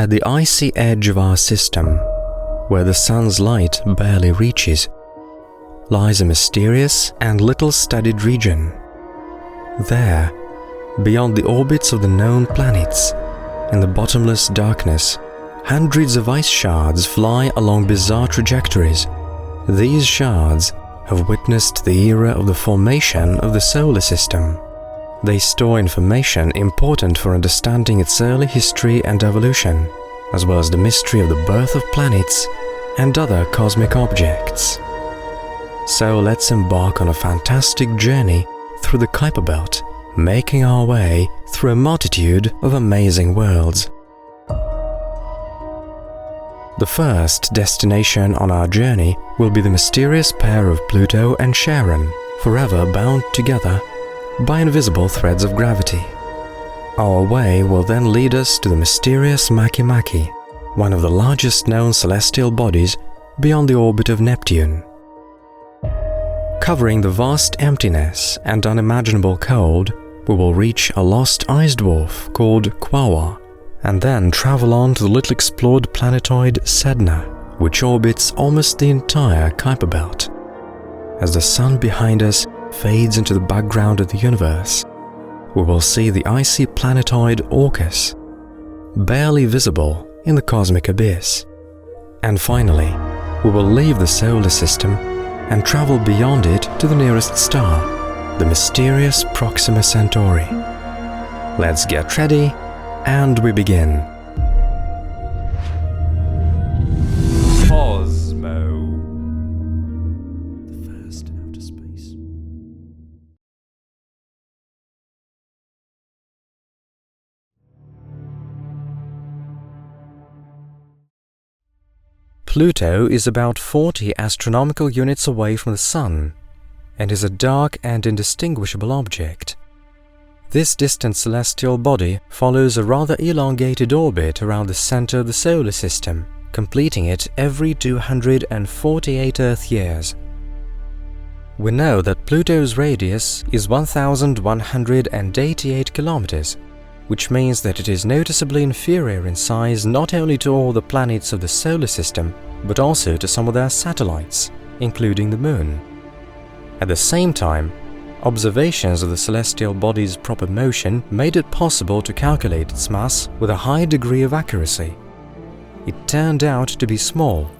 At the icy edge of our system, where the sun's light barely reaches, lies a mysterious and little studied region. There, beyond the orbits of the known planets, in the bottomless darkness, hundreds of ice shards fly along bizarre trajectories. These shards have witnessed the era of the formation of the solar system. They store information important for understanding its early history and evolution, as well as the mystery of the birth of planets and other cosmic objects. So let's embark on a fantastic journey through the Kuiper Belt, making our way through a multitude of amazing worlds. The first destination on our journey will be the mysterious pair of Pluto and Charon, forever bound together by invisible threads of gravity. Our way will then lead us to the mysterious MakeMake, one of the largest known celestial bodies beyond the orbit of Neptune. Covering the vast emptiness and unimaginable cold, we will reach a lost ice dwarf called Quaoar, and then travel on to the little explored planetoid Sedna, which orbits almost the entire Kuiper Belt. As the sun behind us fades into the background of the universe, we will see the icy planetoid Orcus, barely visible in the cosmic abyss. And finally, we will leave the solar system and travel beyond it to the nearest star, the mysterious Proxima Centauri. Let's get ready, and we begin. Pluto is about 40 astronomical units away from the Sun, and is a dark and indistinguishable object. This distant celestial body follows a rather elongated orbit around the center of the solar system, completing it every 248 Earth years. We know that Pluto's radius is 1,188 kilometers, which means that it is noticeably inferior in size not only to all the planets of the solar system, but also to some of their satellites, including the Moon. At the same time, observations of the celestial body's proper motion made it possible to calculate its mass with a high degree of accuracy. It turned out to be small,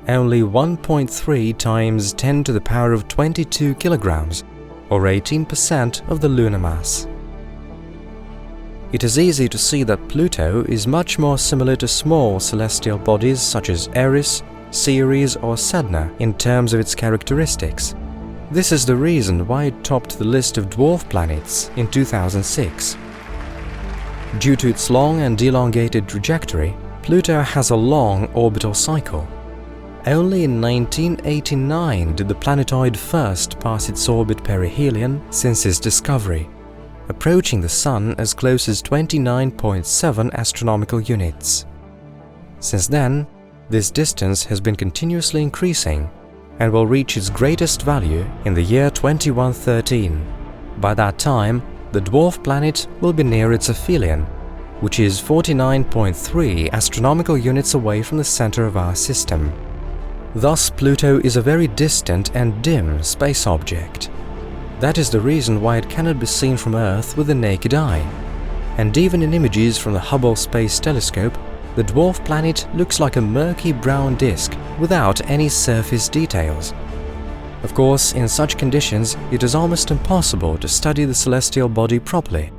only 1.3 times 10 to the power of 22 kilograms, or 18% of the lunar mass. It is easy to see that Pluto is much more similar to small celestial bodies such as Eris, Ceres or Sedna in terms of its characteristics. This is the reason why it topped the list of dwarf planets in 2006. Due to its long and elongated trajectory, Pluto has a long orbital cycle. Only in 1989 did the planetoid first pass its orbit perihelion since its discovery, approaching the Sun as close as 29.7 astronomical units. Since then, this distance has been continuously increasing and will reach its greatest value in the year 2113. By that time, the dwarf planet will be near its aphelion, which is 49.3 astronomical units away from the center of our system. Thus, Pluto is a very distant and dim space object. That is the reason why it cannot be seen from Earth with the naked eye. And even in images from the Hubble Space Telescope, the dwarf planet looks like a murky brown disk without any surface details. Of course, in such conditions, it is almost impossible to study the celestial body properly.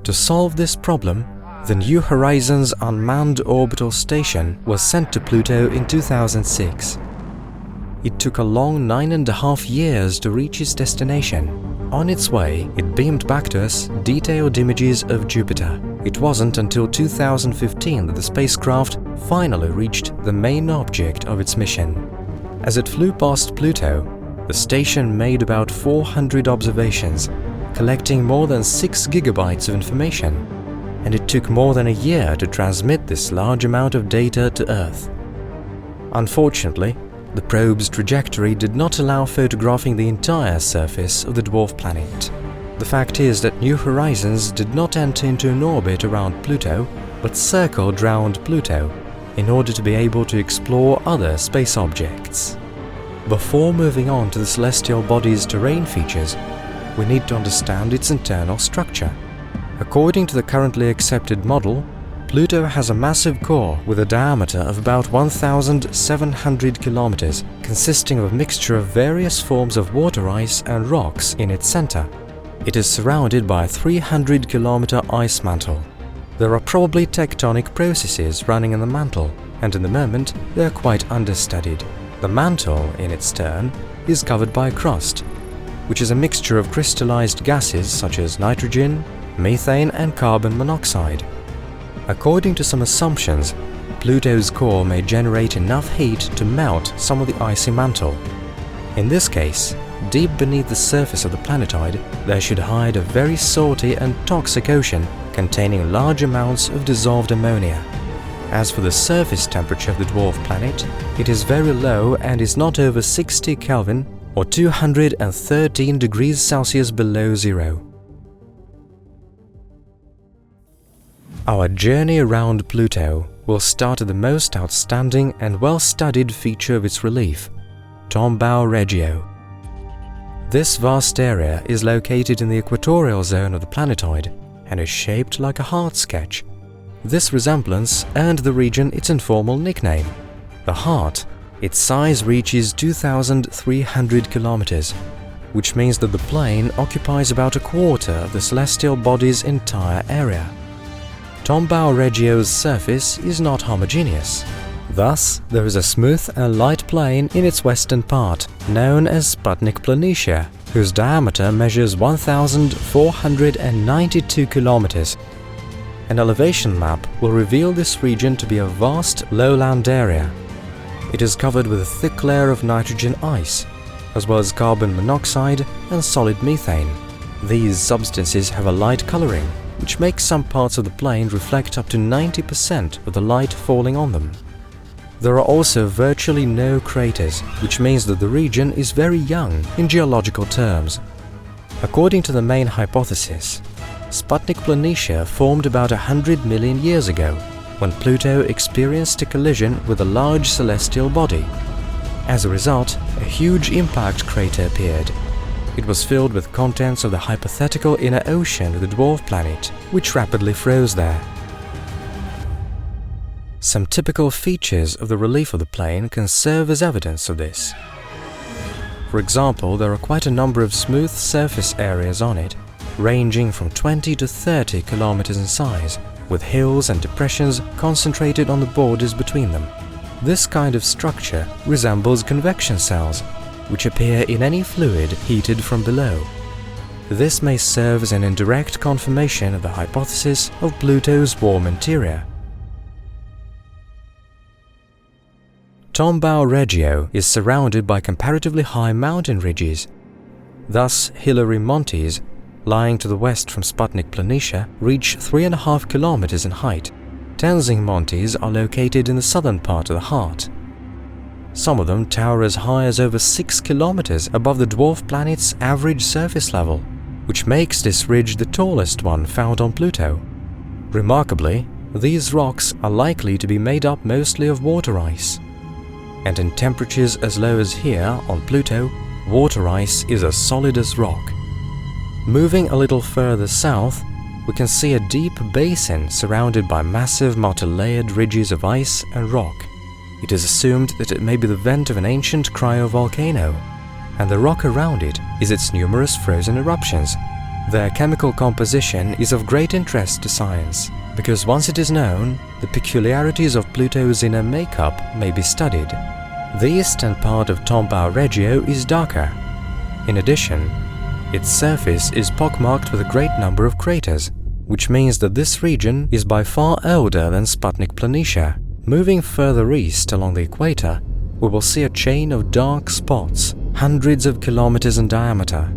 To solve this problem, the New Horizons Unmanned Orbital Station was sent to Pluto in 2006. It took a long 9.5 years to reach its destination. On its way, it beamed back to us detailed images of Jupiter. It wasn't until 2015 that the spacecraft finally reached the main object of its mission. As it flew past Pluto, the station made about 400 observations, collecting more than 6 gigabytes of information, and it took more than a year to transmit this large amount of data to Earth. Unfortunately, the probe's trajectory did not allow photographing the entire surface of the dwarf planet. The fact is that New Horizons did not enter into an orbit around Pluto, but circled round Pluto in order to be able to explore other space objects. Before moving on to the celestial body's terrain features, we need to understand its internal structure. According to the currently accepted model, Pluto has a massive core with a diameter of about 1,700 kilometers, consisting of a mixture of various forms of water ice and rocks in its center. It is surrounded by a 300-kilometer ice mantle. There are probably tectonic processes running in the mantle, and in the moment they are quite understudied. The mantle, in its turn, is covered by a crust, which is a mixture of crystallized gases such as nitrogen, methane and carbon monoxide. According to some assumptions, Pluto's core may generate enough heat to melt some of the icy mantle. In this case, deep beneath the surface of the planetoid, there should hide a very salty and toxic ocean containing large amounts of dissolved ammonia. As for the surface temperature of the dwarf planet, it is very low and is not over 60 Kelvin or 213 degrees Celsius below zero. Our journey around Pluto will start at the most outstanding and well-studied feature of its relief, Tombau Regio. This vast area is located in the equatorial zone of the planetoid and is shaped like a heart sketch. This resemblance earned the region its informal nickname, the Heart. Its size reaches 2,300 kilometers, which means that the plane occupies about a quarter of the celestial body's entire area. Tombau Regio's surface is not homogeneous. Thus, there is a smooth and light plain in its western part, known as Sputnik Planitia, whose diameter measures 1,492 kilometers. An elevation map will reveal this region to be a vast lowland area. It is covered with a thick layer of nitrogen ice, as well as carbon monoxide and solid methane. These substances have a light coloring, which makes some parts of the plane reflect up to 90% of the light falling on them. There are also virtually no craters, which means that the region is very young in geological terms. According to the main hypothesis, Sputnik Planitia formed about 100 million years ago, when Pluto experienced a collision with a large celestial body. As a result, a huge impact crater appeared. It was filled with contents of the hypothetical inner ocean of the dwarf planet, which rapidly froze there. Some typical features of the relief of the plane can serve as evidence of this. For example, there are quite a number of smooth surface areas on it, ranging from 20 to 30 kilometers in size, with hills and depressions concentrated on the borders between them. This kind of structure resembles convection cells, which appear in any fluid heated from below. This may serve as an indirect confirmation of the hypothesis of Pluto's warm interior. Tombau Regio is surrounded by comparatively high mountain ridges. Thus, Hillary Montes, lying to the west from Sputnik Planitia, reach 3.5 kilometers in height. Tenzing Montes are located in the southern part of the heart. Some of them tower as high as over 6 kilometers above the dwarf planet's average surface level, which makes this ridge the tallest one found on Pluto. Remarkably, these rocks are likely to be made up mostly of water ice. And in temperatures as low as here on Pluto, water ice is as solid as rock. Moving a little further south, we can see a deep basin surrounded by massive multi-layered ridges of ice and rock. It is assumed that it may be the vent of an ancient cryovolcano, and the rock around it is its numerous frozen eruptions. Their chemical composition is of great interest to science, because once it is known, the peculiarities of Pluto's inner makeup may be studied. The eastern part of Tombau Regio is darker. In addition, its surface is pockmarked with a great number of craters, which means that this region is by far older than Sputnik Planitia. Moving further east along the equator, we will see a chain of dark spots, hundreds of kilometers in diameter.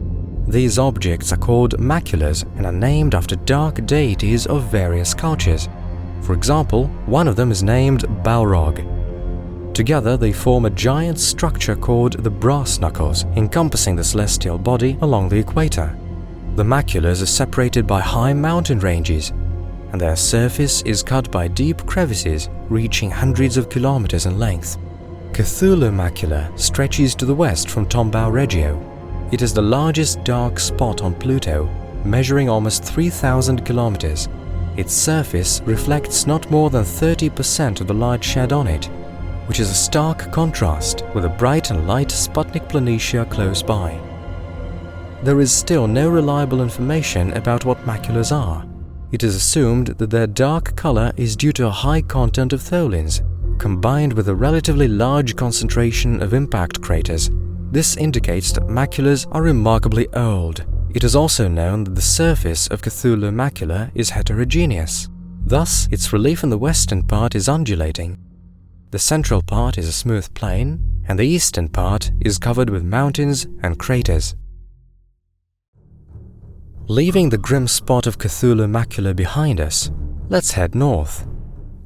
These objects are called maculas and are named after dark deities of various cultures. For example, one of them is named Balrog. Together they form a giant structure called the brass knuckles, encompassing the celestial body along the equator. The maculas are separated by high mountain ranges, and their surface is cut by deep crevices reaching hundreds of kilometers in length. Cthulhu Macula stretches to the west from Tombau Regio. It is the largest dark spot on Pluto, measuring almost 3,000 kilometers. Its surface reflects not more than 30% of the light shed on it, which is a stark contrast with the bright and light Sputnik Planitia close by. There is still no reliable information about what maculas are. It is assumed that their dark color is due to a high content of tholins, combined with a relatively large concentration of impact craters. This indicates that maculas are remarkably old. It is also known that the surface of Cthulhu Macula is heterogeneous. Thus, its relief in the western part is undulating. The central part is a smooth plain, and the eastern part is covered with mountains and craters. Leaving the grim spot of Cthulhu Macula behind us, let's head north.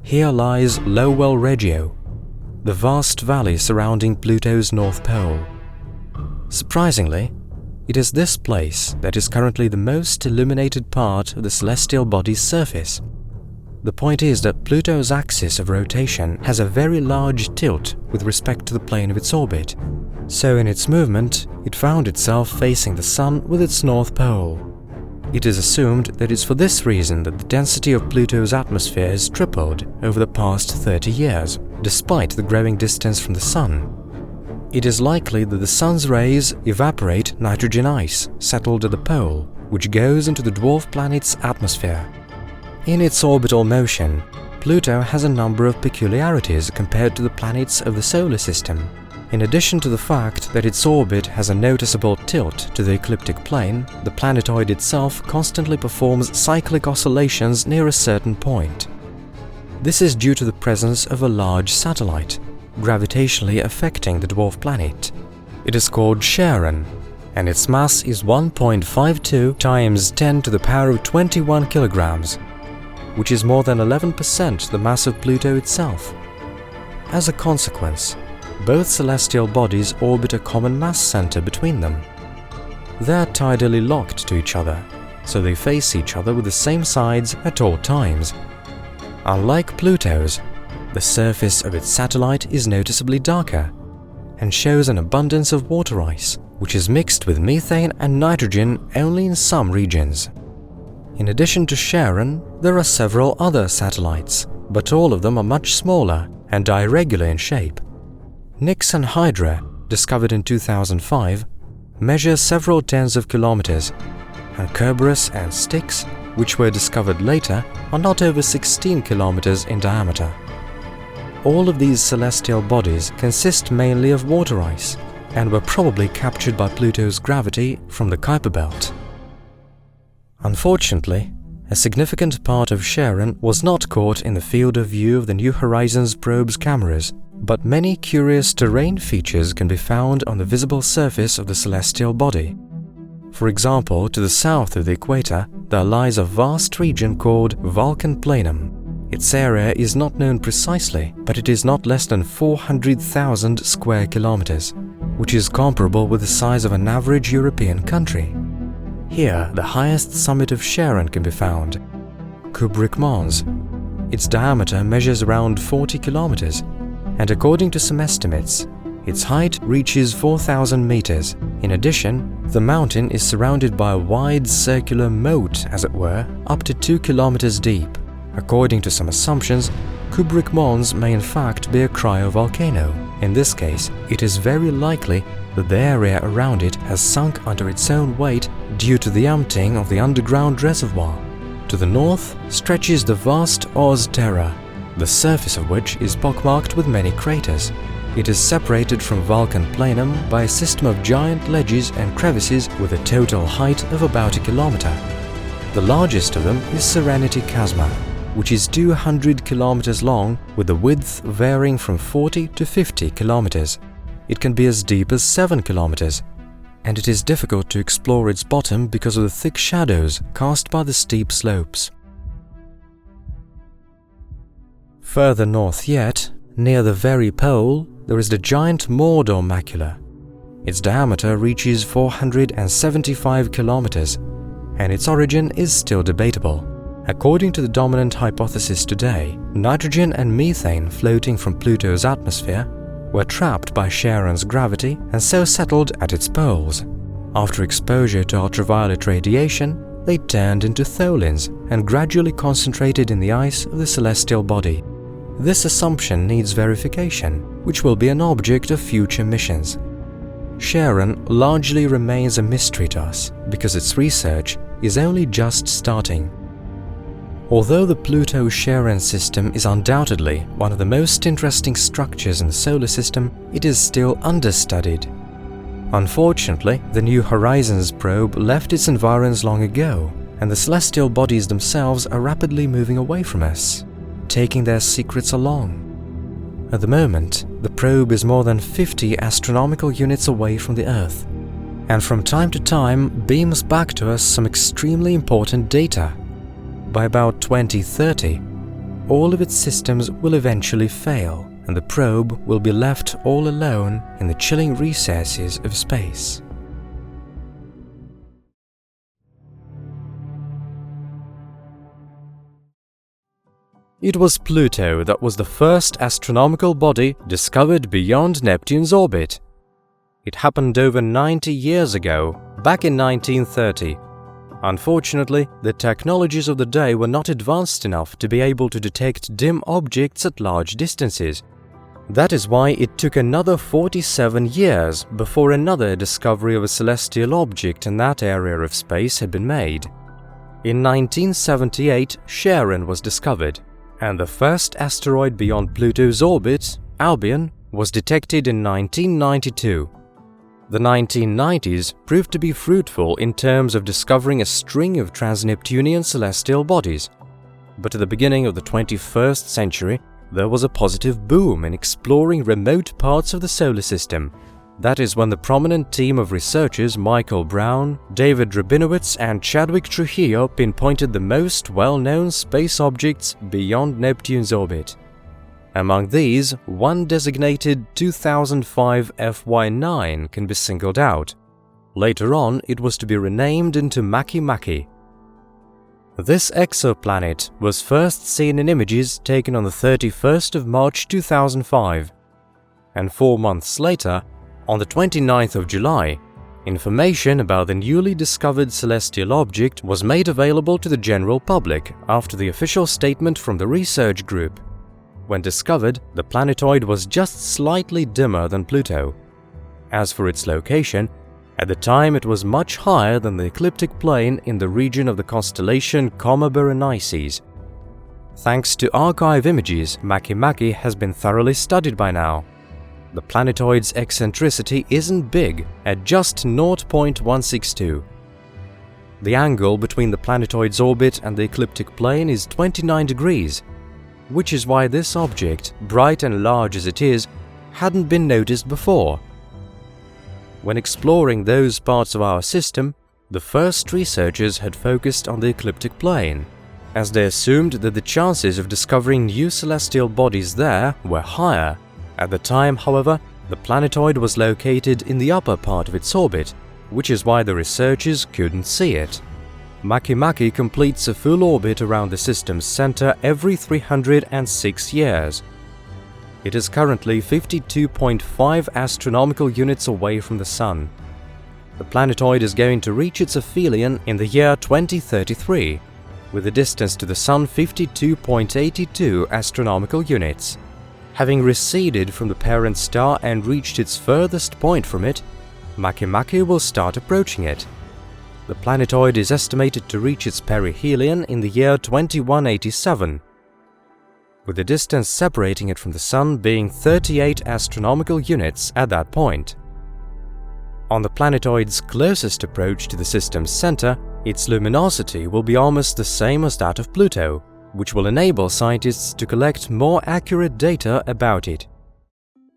Here lies Lowell Regio, the vast valley surrounding Pluto's North Pole. Surprisingly, it is this place that is currently the most illuminated part of the celestial body's surface. The point is that Pluto's axis of rotation has a very large tilt with respect to the plane of its orbit, so in its movement it found itself facing the Sun with its North Pole. It is assumed that it's for this reason that the density of Pluto's atmosphere has tripled over the past 30 years, despite the growing distance from the Sun. It is likely that the Sun's rays evaporate nitrogen ice settled at the pole, which goes into the dwarf planet's atmosphere. In its orbital motion, Pluto has a number of peculiarities compared to the planets of the solar system. In addition to the fact that its orbit has a noticeable tilt to the ecliptic plane, the planetoid itself constantly performs cyclic oscillations near a certain point. This is due to the presence of a large satellite, gravitationally affecting the dwarf planet. It is called Charon, and its mass is 1.52 times 10 to the power of 21 kilograms, which is more than 11% the mass of Pluto itself. As a consequence, both celestial bodies orbit a common mass center between them. They are tidally locked to each other, so they face each other with the same sides at all times. Unlike Pluto's, the surface of its satellite is noticeably darker and shows an abundance of water ice, which is mixed with methane and nitrogen only in some regions. In addition to Charon, there are several other satellites, but all of them are much smaller and irregular in shape. Nix and Hydra, discovered in 2005, measure several tens of kilometers, and Kerberos and Styx, which were discovered later, are not over 16 kilometers in diameter. All of these celestial bodies consist mainly of water ice and were probably captured by Pluto's gravity from the Kuiper Belt. Unfortunately, a significant part of Charon was not caught in the field of view of the New Horizons probe's cameras, but many curious terrain features can be found on the visible surface of the celestial body. For example, to the south of the equator, there lies a vast region called Vulcan Planum. Its area is not known precisely, but it is not less than 400,000 square kilometers, which is comparable with the size of an average European country. Here, the highest summit of Charon can be found, Kubrick Mons. Its diameter measures around 40 kilometers, and according to some estimates, its height reaches 4,000 meters. In addition, the mountain is surrounded by a wide circular moat, as it were, up to 2 kilometers deep. According to some assumptions, Kubrick Mons may in fact be a cryovolcano. In this case, it is very likely that the area around it has sunk under its own weight due to the emptying of the underground reservoir. To the north stretches the vast Oz Terra, the surface of which is pockmarked with many craters. It is separated from Vulcan Planum by a system of giant ledges and crevices with a total height of about 1 kilometer. The largest of them is Serenity Chasma, which is 200 kilometers long with a width varying from 40 to 50 kilometers. It can be as deep as 7 kilometers, and it is difficult to explore its bottom because of the thick shadows cast by the steep slopes. Further north yet, near the very pole, there is the giant Mordor Macula. Its diameter reaches 475 kilometers, and its origin is still debatable. According to the dominant hypothesis today, nitrogen and methane floating from Pluto's atmosphere were trapped by Charon's gravity and so settled at its poles. After exposure to ultraviolet radiation, they turned into tholins and gradually concentrated in the ice of the celestial body. This assumption needs verification, which will be an object of future missions. Charon largely remains a mystery to us because its research is only just starting. Although the Pluto-Charon system is undoubtedly one of the most interesting structures in the solar system, it is still understudied. Unfortunately, the New Horizons probe left its environs long ago, and the celestial bodies themselves are rapidly moving away from us, taking their secrets along. At the moment, the probe is more than 50 astronomical units away from the Earth, and from time to time beams back to us some extremely important data. By about 2030, all of its systems will eventually fail, and the probe will be left all alone in the chilling recesses of space. It was Pluto that was the first astronomical body discovered beyond Neptune's orbit. It happened over 90 years ago, back in 1930. Unfortunately, the technologies of the day were not advanced enough to be able to detect dim objects at large distances. That is why it took another 47 years before another discovery of a celestial object in that area of space had been made. In 1978, Charon was discovered, and the first asteroid beyond Pluto's orbit, Albion, was detected in 1992. The 1990s proved to be fruitful in terms of discovering a string of trans-Neptunian celestial bodies. But at the beginning of the 21st century, there was a positive boom in exploring remote parts of the solar system. That is when the prominent team of researchers Michael Brown, David Rabinowitz and Chadwick Trujillo pinpointed the most well-known space objects beyond Neptune's orbit. Among these, one designated 2005 FY9 can be singled out. Later on, it was to be renamed into MakeMake. This exoplanet was first seen in images taken on the 31st of March 2005, and 4 months later, on the 29th of July, information about the newly discovered celestial object was made available to the general public after the official statement from the research group. When discovered, the planetoid was just slightly dimmer than Pluto. As for its location, at the time it was much higher than the ecliptic plane in the region of the constellation Coma Berenices. Thanks to archive images, MakeMake has been thoroughly studied by now. The planetoid's eccentricity isn't big, at just 0.162. The angle between the planetoid's orbit and the ecliptic plane is 29 degrees, which is why this object, bright and large as it is, hadn't been noticed before. When exploring those parts of our system, the first researchers had focused on the ecliptic plane, as they assumed that the chances of discovering new celestial bodies there were higher. At the time, however, the planetoid was located in the upper part of its orbit, which is why the researchers couldn't see it. MakeMake completes a full orbit around the system's center every 306 years. It is currently 52.5 astronomical units away from the Sun. The planetoid is going to reach its aphelion in the year 2033, with a distance to the Sun 52.82 astronomical units. Having receded from the parent star and reached its furthest point from it, MakeMake will start approaching it. The planetoid is estimated to reach its perihelion in the year 2187, with the distance separating it from the Sun being 38 astronomical units at that point. On the planetoid's closest approach to the system's center, its luminosity will be almost the same as that of Pluto, which will enable scientists to collect more accurate data about it.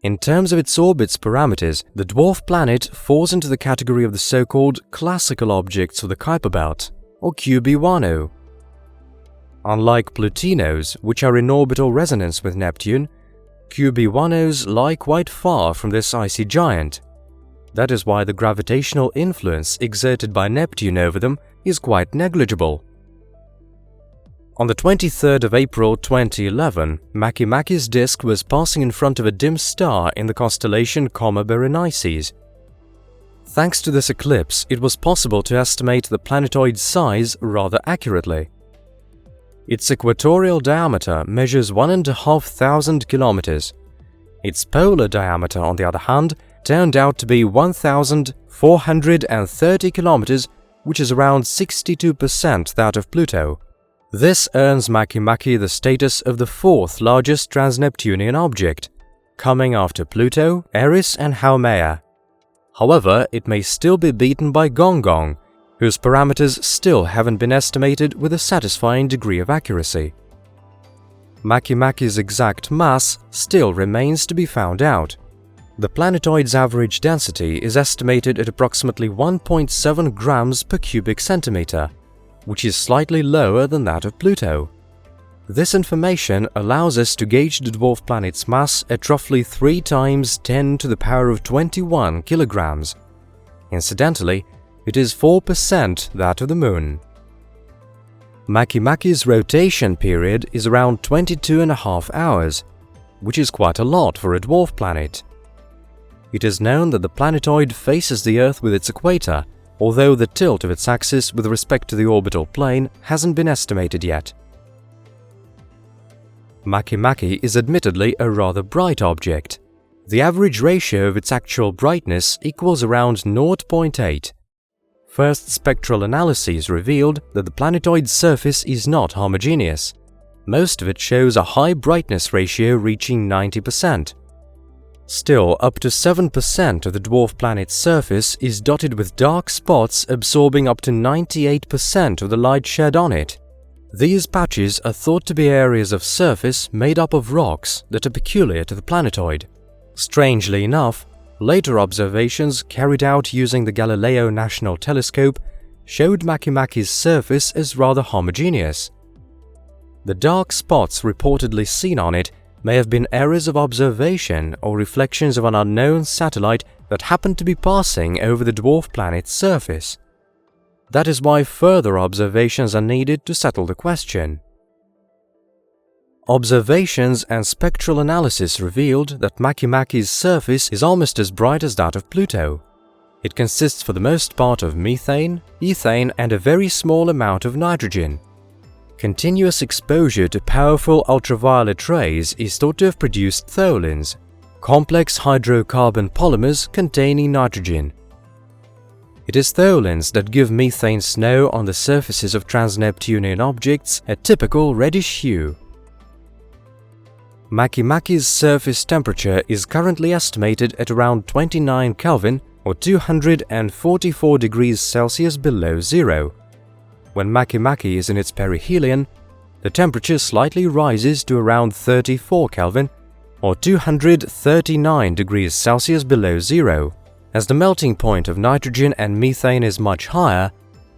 In terms of its orbit's parameters, the dwarf planet falls into the category of the so-called classical objects of the Kuiper Belt, or QB10. Unlike Plutinos, which are in orbital resonance with Neptune, QB10s lie quite far from this icy giant. That is why the gravitational influence exerted by Neptune over them is quite negligible. On the 23rd of April 2011, MakeMake's disk was passing in front of a dim star in the constellation Coma Berenices. Thanks to this eclipse, it was possible to estimate the planetoid's size rather accurately. Its equatorial diameter measures 1,500 kilometers. Its polar diameter, on the other hand, turned out to be 1,430 kilometers, which is around 62% that of Pluto. This earns MakeMake the status of the fourth largest trans-Neptunian object, coming after Pluto, Eris and Haumea. However, it may still be beaten by Gong, whose parameters still haven't been estimated with a satisfying degree of accuracy. MakeMake's exact mass still remains to be found out. The planetoid's average density is estimated at approximately 1.7 grams per cubic centimeter, which is slightly lower than that of Pluto. This information allows us to gauge the dwarf planet's mass at roughly 3 times 10 to the power of 21 kilograms. Incidentally, it is 4% that of the Moon. MakeMake's rotation period is around 22.5 hours, which is quite a lot for a dwarf planet. It is known that the planetoid faces the Earth with its equator, although the tilt of its axis with respect to the orbital plane hasn't been estimated yet. MakeMake is admittedly a rather bright object. The average ratio of its actual brightness equals around 0.8. First spectral analyses revealed that the planetoid's surface is not homogeneous. Most of it shows a high brightness ratio reaching 90%. Still, up to 7% of the dwarf planet's surface is dotted with dark spots absorbing up to 98% of the light shed on it. These patches are thought to be areas of surface made up of rocks that are peculiar to the planetoid. Strangely enough, later observations carried out using the Galileo National Telescope showed MakeMake's surface as rather homogeneous. The dark spots reportedly seen on it may have been errors of observation or reflections of an unknown satellite that happened to be passing over the dwarf planet's surface. That is why further observations are needed to settle the question. Observations and spectral analysis revealed that MakeMake's surface is almost as bright as that of Pluto. It consists for the most part of methane, ethane, and a very small amount of nitrogen. Continuous exposure to powerful ultraviolet rays is thought to have produced tholins, complex hydrocarbon polymers containing nitrogen. It is tholins that give methane snow on the surfaces of trans-Neptunian objects a typical reddish hue. MakeMake's surface temperature is currently estimated at around 29 Kelvin or 244 degrees Celsius below zero. When MakeMake is in its perihelion, the temperature slightly rises to around 34 Kelvin or 239 degrees Celsius below zero. As the melting point of nitrogen and methane is much higher,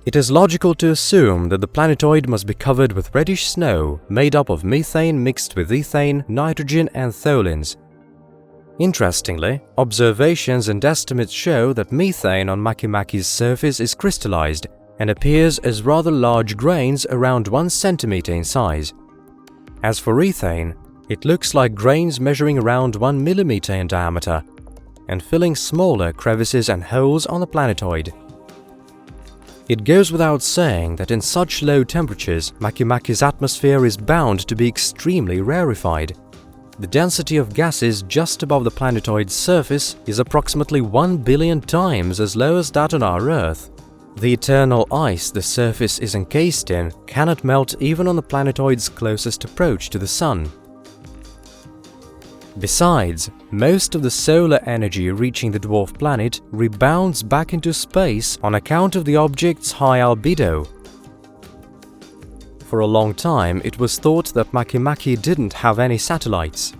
it is logical to assume that the planetoid must be covered with reddish snow made up of methane mixed with ethane, nitrogen and tholins. Interestingly, observations and estimates show that methane on MakeMake's surface is crystallized and appears as rather large grains around 1 centimeter in size. As for ethane, it looks like grains measuring around 1 millimeter in diameter and filling smaller crevices and holes on the planetoid. It goes without saying that in such low temperatures, MakeMake's atmosphere is bound to be extremely rarefied. The density of gases just above the planetoid's surface is approximately 1 billion times as low as that on our Earth. The eternal ice the surface is encased in cannot melt even on the planetoid's closest approach to the Sun. Besides, most of the solar energy reaching the dwarf planet rebounds back into space on account of the object's high albedo. For a long time, it was thought that MakeMake didn't have any satellites.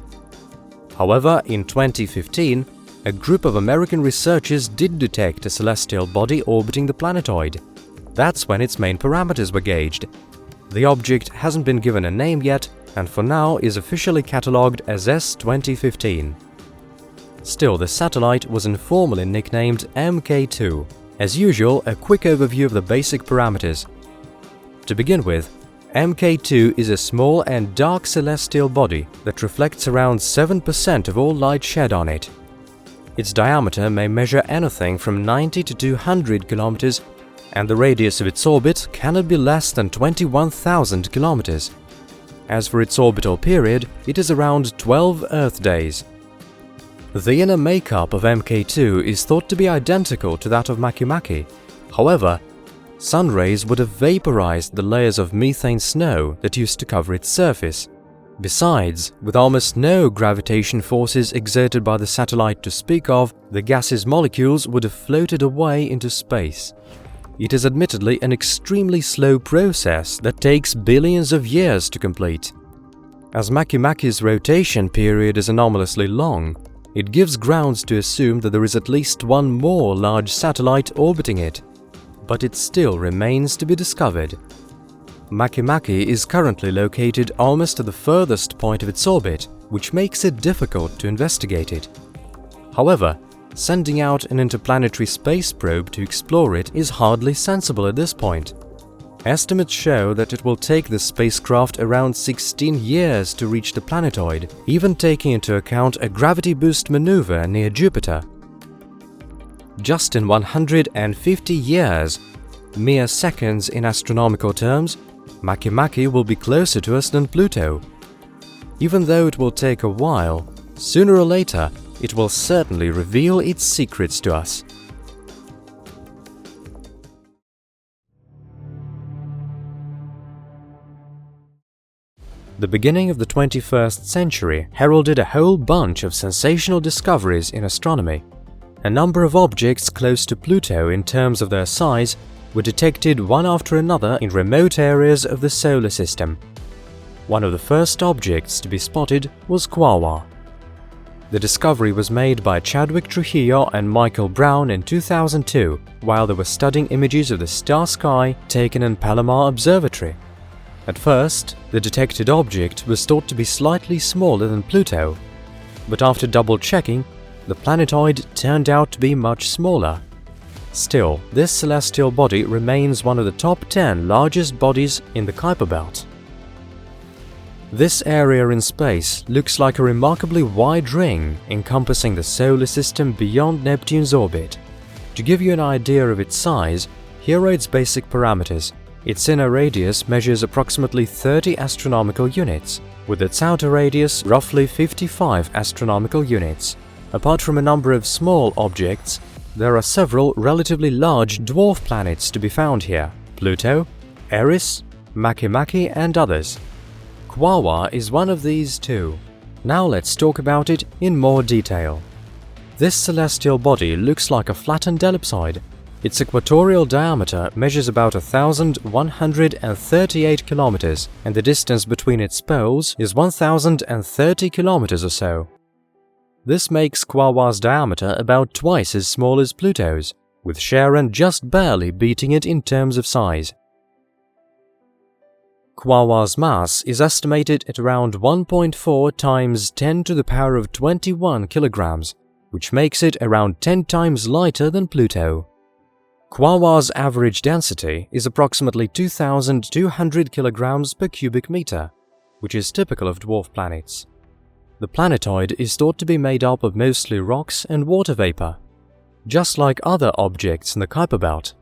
However, in 2015, a group of American researchers did detect a celestial body orbiting the planetoid. That's when its main parameters were gauged. The object hasn't been given a name yet, and for now is officially catalogued as S2015. Still, the satellite was informally nicknamed MK2. As usual, a quick overview of the basic parameters. To begin with, MK2 is a small and dark celestial body that reflects around 7% of all light shed on it. Its diameter may measure anything from 90 to 200 kilometers, and the radius of its orbit cannot be less than 21,000 kilometers. As for its orbital period, it is around 12 Earth days. The inner makeup of MK2 is thought to be identical to that of MakeMake. However, sun rays would have vaporized the layers of methane snow that used to cover its surface. Besides, with almost no gravitation forces exerted by the satellite to speak of, the gas's molecules would have floated away into space. It is admittedly an extremely slow process that takes billions of years to complete. As MakeMake's rotation period is anomalously long, it gives grounds to assume that there is at least one more large satellite orbiting it, but it still remains to be discovered. MakeMake is currently located almost at the furthest point of its orbit, which makes it difficult to investigate it. However, sending out an interplanetary space probe to explore it is hardly sensible at this point. Estimates show that it will take the spacecraft around 16 years to reach the planetoid, even taking into account a gravity boost maneuver near Jupiter. Just in 150 years, mere seconds in astronomical terms, MakeMake will be closer to us than Pluto. Even though it will take a while, sooner or later, it will certainly reveal its secrets to us. The beginning of the 21st century heralded a whole bunch of sensational discoveries in astronomy. A number of objects close to Pluto in terms of their size were detected one after another in remote areas of the solar system. One of the first objects to be spotted was Quaoar. The discovery was made by Chadwick Trujillo and Michael Brown in 2002 while they were studying images of the star sky taken in Palomar Observatory. At first, the detected object was thought to be slightly smaller than Pluto, but after double-checking, the planetoid turned out to be much smaller. Still, this celestial body remains one of the top 10 largest bodies in the Kuiper Belt. This area in space looks like a remarkably wide ring encompassing the solar system beyond Neptune's orbit. To give you an idea of its size, here are its basic parameters. Its inner radius measures approximately 30 astronomical units, with its outer radius roughly 55 astronomical units. Apart from a number of small objects, there are several relatively large dwarf planets to be found here: Pluto, Eris, MakeMake and others. Quaoar is one of these too. Now let's talk about it in more detail. This celestial body looks like a flattened ellipsoid. Its equatorial diameter measures about 1,138 kilometers, and the distance between its poles is 1,030 kilometers or so. This makes Quaoar's diameter about twice as small as Pluto's, with Charon just barely beating it in terms of size. Quaoar's mass is estimated at around 1.4 times 10 to the power of 21 kilograms, which makes it around 10 times lighter than Pluto. Quaoar's average density is approximately 2,200 kilograms per cubic meter, which is typical of dwarf planets. The planetoid is thought to be made up of mostly rocks and water vapor, just like other objects in the Kuiper Belt.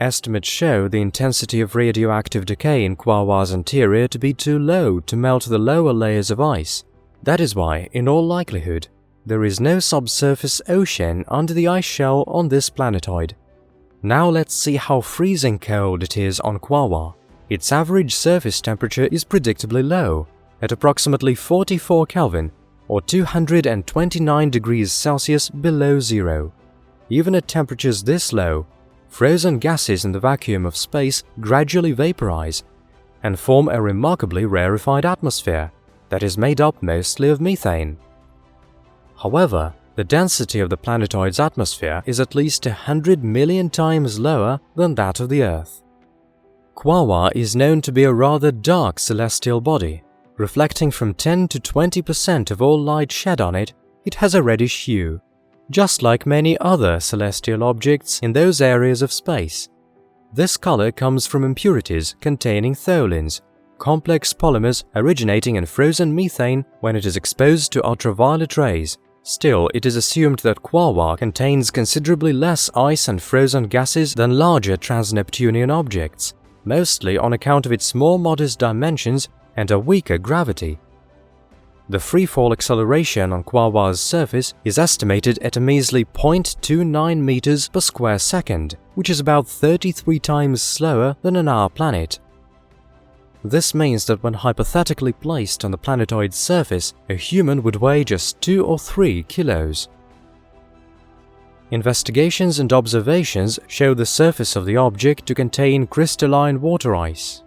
Estimates show the intensity of radioactive decay in Quaoar's interior to be too low to melt the lower layers of ice. That is why, in all likelihood, there is no subsurface ocean under the ice shell on this planetoid. Now let's see how freezing cold it is on Quaoar. Its average surface temperature is predictably low, at approximately 44 Kelvin, or 229 degrees Celsius below zero. Even at temperatures this low, frozen gases in the vacuum of space gradually vaporize and form a remarkably rarefied atmosphere that is made up mostly of methane. However, the density of the planetoid's atmosphere is at least 100 million times lower than that of the Earth. Quaoar is known to be a rather dark celestial body, reflecting from 10 to 20% of all light shed on it it has a reddish hue, just like many other celestial objects in those areas of space. This color comes from impurities containing tholins, complex polymers originating in frozen methane when it is exposed to ultraviolet rays. Still, it is assumed that Quaoar contains considerably less ice and frozen gases than larger trans-Neptunian objects, mostly on account of its more modest dimensions and a weaker gravity. The freefall acceleration on Quaoar's surface is estimated at a measly 0.29 meters per square second, which is about 33 times slower than on our planet. This means that when hypothetically placed on the planetoid's surface, a human would weigh just 2 or 3 kilos. Investigations and observations show the surface of the object to contain crystalline water ice.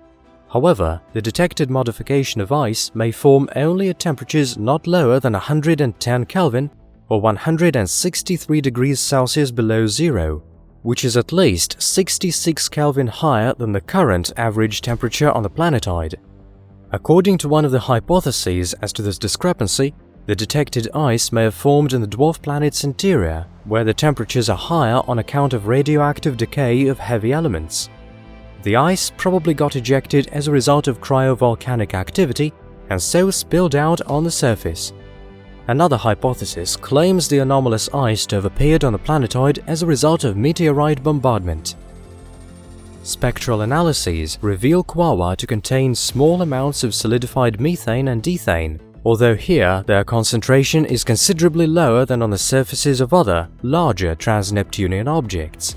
However, the detected modification of ice may form only at temperatures not lower than 110 Kelvin or 163 degrees Celsius below zero, which is at least 66 Kelvin higher than the current average temperature on the planetoid. According to one of the hypotheses as to this discrepancy, the detected ice may have formed in the dwarf planet's interior, where the temperatures are higher on account of radioactive decay of heavy elements. The ice probably got ejected as a result of cryovolcanic activity and so spilled out on the surface. Another hypothesis claims the anomalous ice to have appeared on the planetoid as a result of meteorite bombardment. Spectral analyses reveal Quaoar to contain small amounts of solidified methane and ethane, although here their concentration is considerably lower than on the surfaces of other, larger trans-Neptunian objects.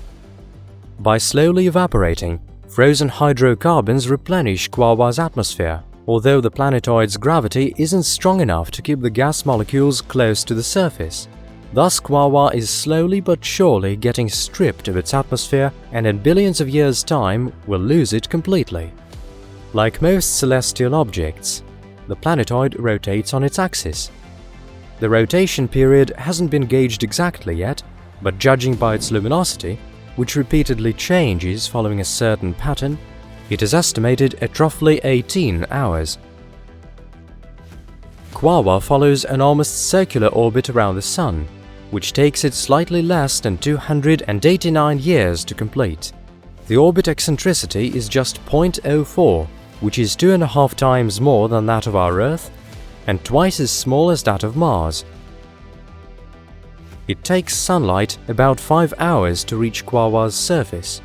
By slowly evaporating, frozen hydrocarbons replenish Quaoar's atmosphere, although the planetoid's gravity isn't strong enough to keep the gas molecules close to the surface. Thus, Quaoar is slowly but surely getting stripped of its atmosphere and in billions of years' time will lose it completely. Like most celestial objects, the planetoid rotates on its axis. The rotation period hasn't been gauged exactly yet, but judging by its luminosity, which repeatedly changes following a certain pattern, it is estimated at roughly 18 hours. Quaoar follows an almost circular orbit around the Sun, which takes it slightly less than 289 years to complete. The orbit eccentricity is just 0.04, which is 2.5 times more than that of our Earth and twice as small as that of Mars. It takes sunlight about 5 hours to reach Quaoar's surface.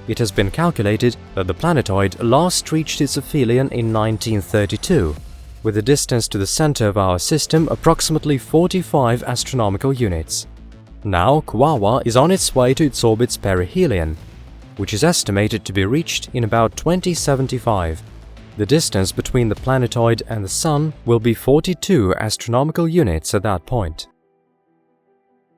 It has been calculated that the planetoid last reached its aphelion in 1932, with the distance to the center of our system approximately 45 astronomical units. Now Quaoar is on its way to its orbit's perihelion, which is estimated to be reached in about 2075. The distance between the planetoid and the Sun will be 42 astronomical units at that point.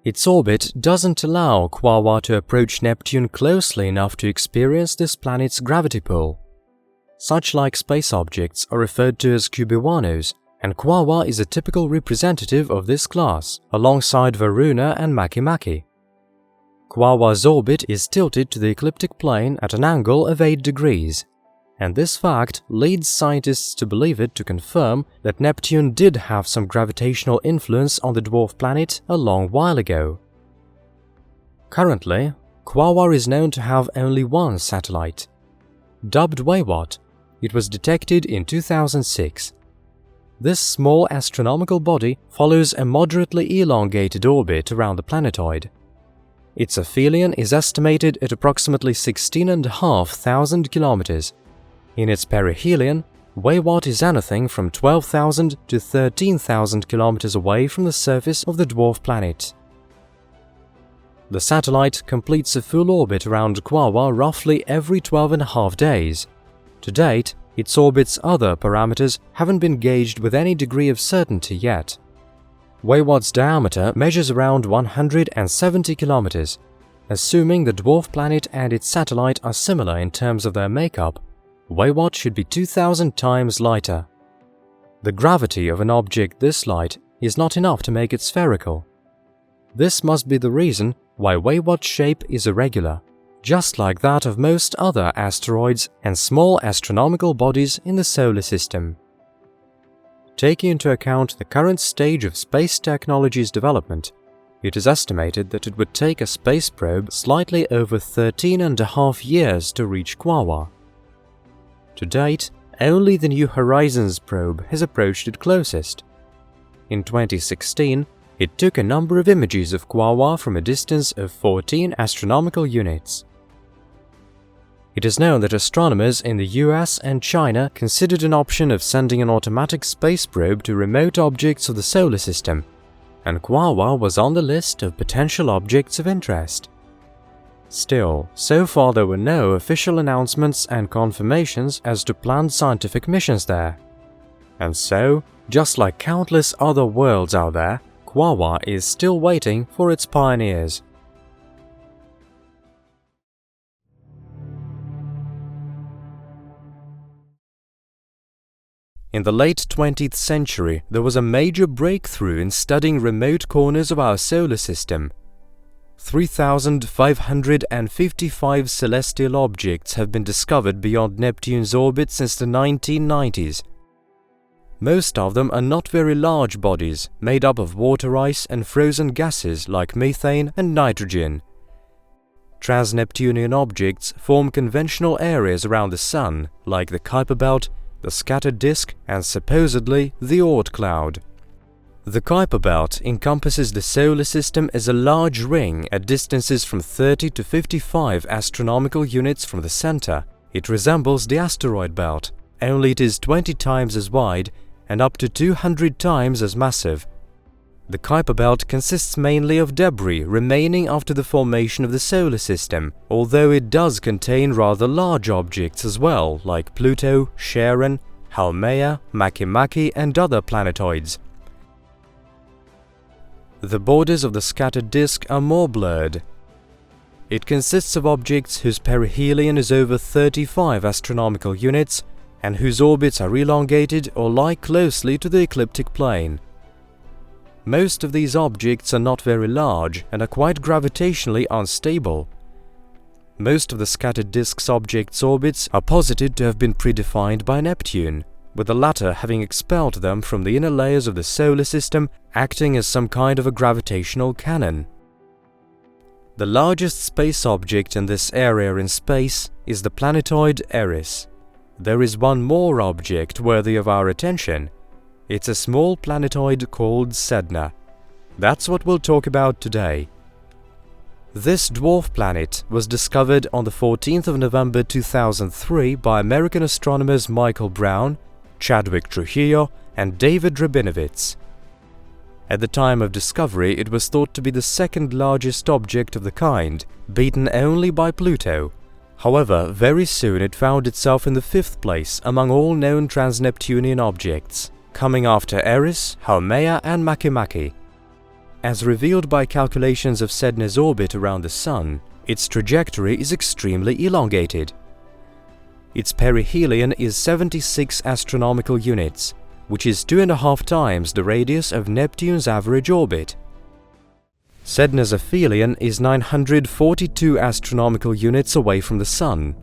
Its orbit doesn't allow Quaoar to approach Neptune closely enough to experience this planet's gravity pull. Such like space objects are referred to as cubewanos, and Quaoar is a typical representative of this class, alongside Varuna and MakeMake. Quaoar's orbit is tilted to the ecliptic plane at an angle of 8 degrees, and this fact leads scientists to believe it to confirm that Neptune did have some gravitational influence on the dwarf planet a long while ago. Currently, Quaoar is known to have only one satellite. Dubbed Quaoar, it was detected in 2006. This small astronomical body follows a moderately elongated orbit around the planetoid. Its aphelion is estimated at approximately 16,500 kilometers. In its perihelion, Quaoar is anything from 12,000 to 13,000 kilometers away from the surface of the dwarf planet. The satellite completes a full orbit around Quaoar roughly every 12.5 days. To date, its orbit's other parameters haven't been gauged with any degree of certainty yet. Quaoar's diameter measures around 170 kilometers. Assuming the dwarf planet and its satellite are similar in terms of their makeup, Quaoar should be 2,000 times lighter. The gravity of an object this light is not enough to make it spherical. This must be the reason why Quaoar's shape is irregular, just like that of most other asteroids and small astronomical bodies in the solar system. Taking into account the current stage of space technology's development, it is estimated that it would take a space probe slightly over 13.5 years to reach Quaoar. To date, only the New Horizons probe has approached it closest. In 2016, it took a number of images of Quaoar from a distance of 14 astronomical units. It is known that astronomers in the US and China considered an option of sending an automatic space probe to remote objects of the solar system, and Quaoar was on the list of potential objects of interest. Still, so far there were no official announcements and confirmations as to planned scientific missions there. And so, just like countless other worlds out there, Quaoar is still waiting for its pioneers. In the late 20th century, there was a major breakthrough in studying remote corners of our solar system. 3,555 celestial objects have been discovered beyond Neptune's orbit since the 1990s. Most of them are not very large bodies, made up of water ice and frozen gases like methane and nitrogen. Trans-Neptunian objects form conventional areas around the Sun, like the Kuiper Belt, the scattered disk, and supposedly the Oort cloud. The Kuiper Belt encompasses the solar system as a large ring at distances from 30 to 55 astronomical units from the center. It resembles the asteroid belt, only it is 20 times as wide and up to 200 times as massive. The Kuiper Belt consists mainly of debris remaining after the formation of the solar system, although it does contain rather large objects as well, like Pluto, Charon, Haumea, MakeMake, and other planetoids. The borders of the scattered disk are more blurred. It consists of objects whose perihelion is over 35 astronomical units and whose orbits are elongated or lie closely to the ecliptic plane. Most of these objects are not very large and are quite gravitationally unstable. Most of the scattered disk's objects' orbits are posited to have been predefined by Neptune, with the latter having expelled them from the inner layers of the solar system, acting as some kind of a gravitational cannon. The largest space object in this area in space is the planetoid Eris. There is one more object worthy of our attention. It's a small planetoid called Sedna. That's what we'll talk about today. This dwarf planet was discovered on the 14th of November 2003 by American astronomers Michael Brown, Chadwick Trujillo, and David Rabinowitz. At the time of discovery, it was thought to be the second largest object of the kind, beaten only by Pluto. However, very soon it found itself in the 5th place among all known trans-Neptunian objects, coming after Eris, Haumea, and MakeMake. As revealed by calculations of Sedna's orbit around the Sun, its trajectory is extremely elongated. Its perihelion is 76 astronomical units, which is 2.5 times the radius of Neptune's average orbit. Sedna's aphelion is 942 astronomical units away from the Sun.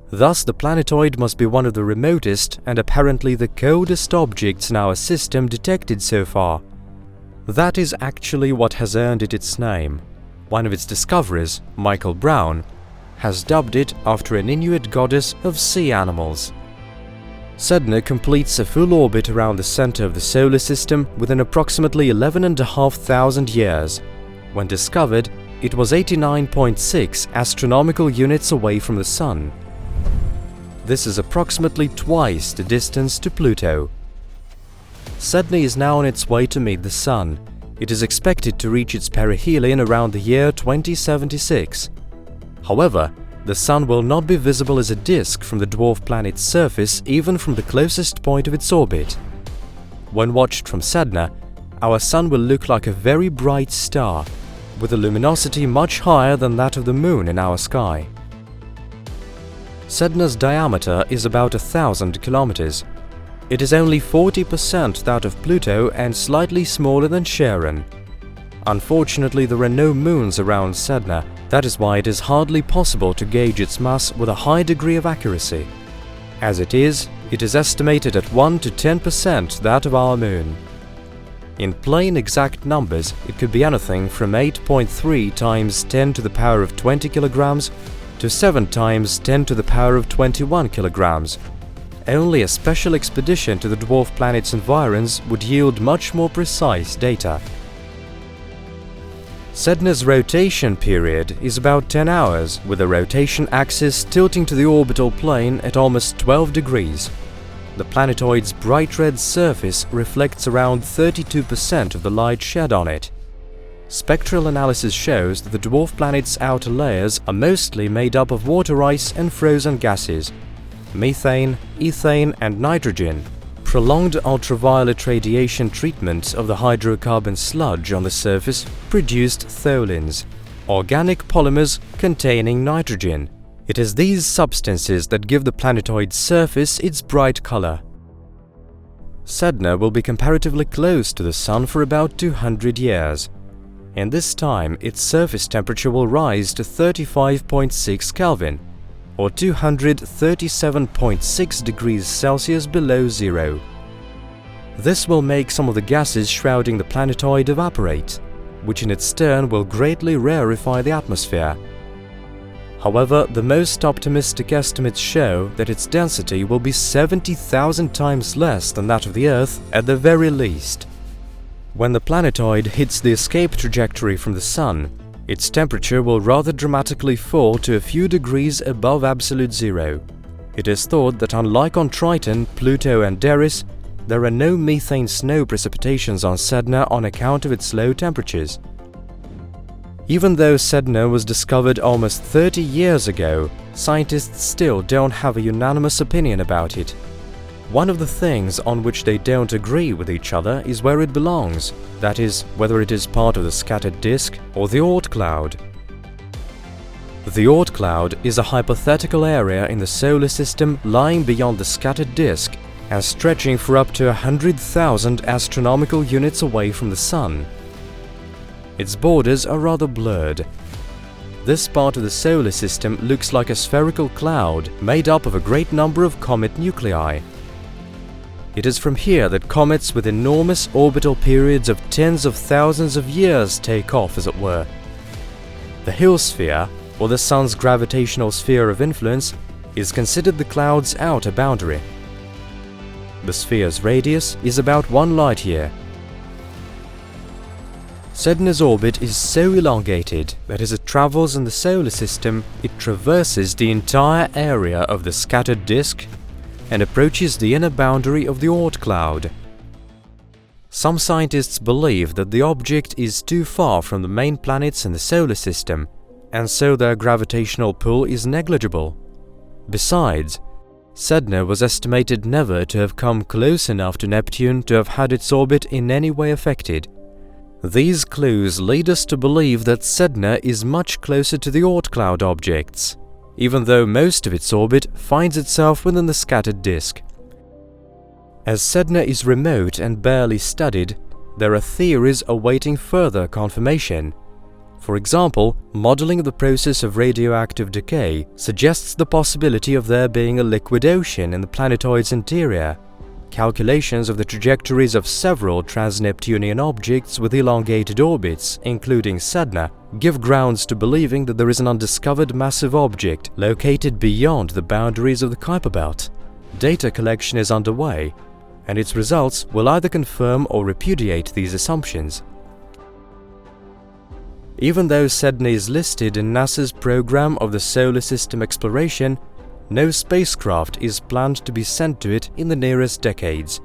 Thus, the planetoid must be one of the remotest and apparently the coldest objects in our system detected so far. That is actually what has earned it its name. One of its discoverers, Michael Brown, has dubbed it after an Inuit goddess of sea animals. Sedna completes a full orbit around the center of the solar system within approximately 11,500 years. When discovered, it was 89.6 astronomical units away from the Sun. This is approximately twice the distance to Pluto. Sedna is now on its way to meet the Sun. It is expected to reach its perihelion around the year 2076. However, the Sun will not be visible as a disk from the dwarf planet's surface even from the closest point of its orbit. When watched from Sedna, our Sun will look like a very bright star, with a luminosity much higher than that of the Moon in our sky. Sedna's diameter is about 1,000 kilometers. It is only 40% that of Pluto and slightly smaller than Charon. Unfortunately, there are no moons around Sedna. That is why it is hardly possible to gauge its mass with a high degree of accuracy. As it is, it is estimated at 1 to 10% that of our Moon. In plain exact numbers, it could be anything from 8.3 times 10 to the power of 20 kilograms to 7 times 10 to the power of 21 kilograms. Only a special expedition to the dwarf planet's environs would yield much more precise data. Sedna's rotation period is about 10 hours, with the rotation axis tilting to the orbital plane at almost 12 degrees. The planetoid's bright red surface reflects around 32% of the light shed on it. Spectral analysis shows that the dwarf planet's outer layers are mostly made up of water ice and frozen gases, methane, ethane and nitrogen. Prolonged ultraviolet radiation treatment of the hydrocarbon sludge on the surface produced tholins, organic polymers containing nitrogen. It is these substances that give the planetoid's surface its bright color. Sedna will be comparatively close to the Sun for about 200 years. In this time, its surface temperature will rise to 35.6 Kelvin, or 237.6 degrees Celsius below zero. This will make some of the gases shrouding the planetoid evaporate, which in its turn will greatly rarefy the atmosphere. However, the most optimistic estimates show that its density will be 70,000 times less than that of the Earth at the very least. When the planetoid hits the escape trajectory from the Sun, its temperature will rather dramatically fall to a few degrees above absolute zero. It is thought that unlike on Triton, Pluto and Eris, there are no methane snow precipitations on Sedna on account of its low temperatures. Even though Sedna was discovered almost 30 years ago, scientists still don't have a unanimous opinion about it. One of the things on which they don't agree with each other is where it belongs, that is, whether it is part of the scattered disk or the Oort cloud. The Oort cloud is a hypothetical area in the solar system lying beyond the scattered disk and stretching for up to 100,000 astronomical units away from the Sun. Its borders are rather blurred. This part of the solar system looks like a spherical cloud made up of a great number of comet nuclei. It is from here that comets with enormous orbital periods of tens of thousands of years take off, as it were. The Hill sphere, or the Sun's gravitational sphere of influence, is considered the cloud's outer boundary. The sphere's radius is about 1 light-year. Sedna's orbit is so elongated that as it travels in the solar system, it traverses the entire area of the scattered disk and approaches the inner boundary of the Oort cloud. Some scientists believe that the object is too far from the main planets in the solar system, and so their gravitational pull is negligible. Besides, Sedna was estimated never to have come close enough to Neptune to have had its orbit in any way affected. These clues lead us to believe that Sedna is much closer to the Oort cloud objects, even though most of its orbit finds itself within the scattered disk. As Sedna is remote and barely studied, there are theories awaiting further confirmation. For example, modeling of the process of radioactive decay suggests the possibility of there being a liquid ocean in the planetoid's interior. Calculations of the trajectories of several trans-Neptunian objects with elongated orbits, including Sedna, give grounds to believing that there is an undiscovered massive object located beyond the boundaries of the Kuiper Belt. Data collection is underway, and its results will either confirm or repudiate these assumptions. Even though Sedna is listed in NASA's program of the Solar System Exploration, no spacecraft is planned to be sent to it in the nearest decades.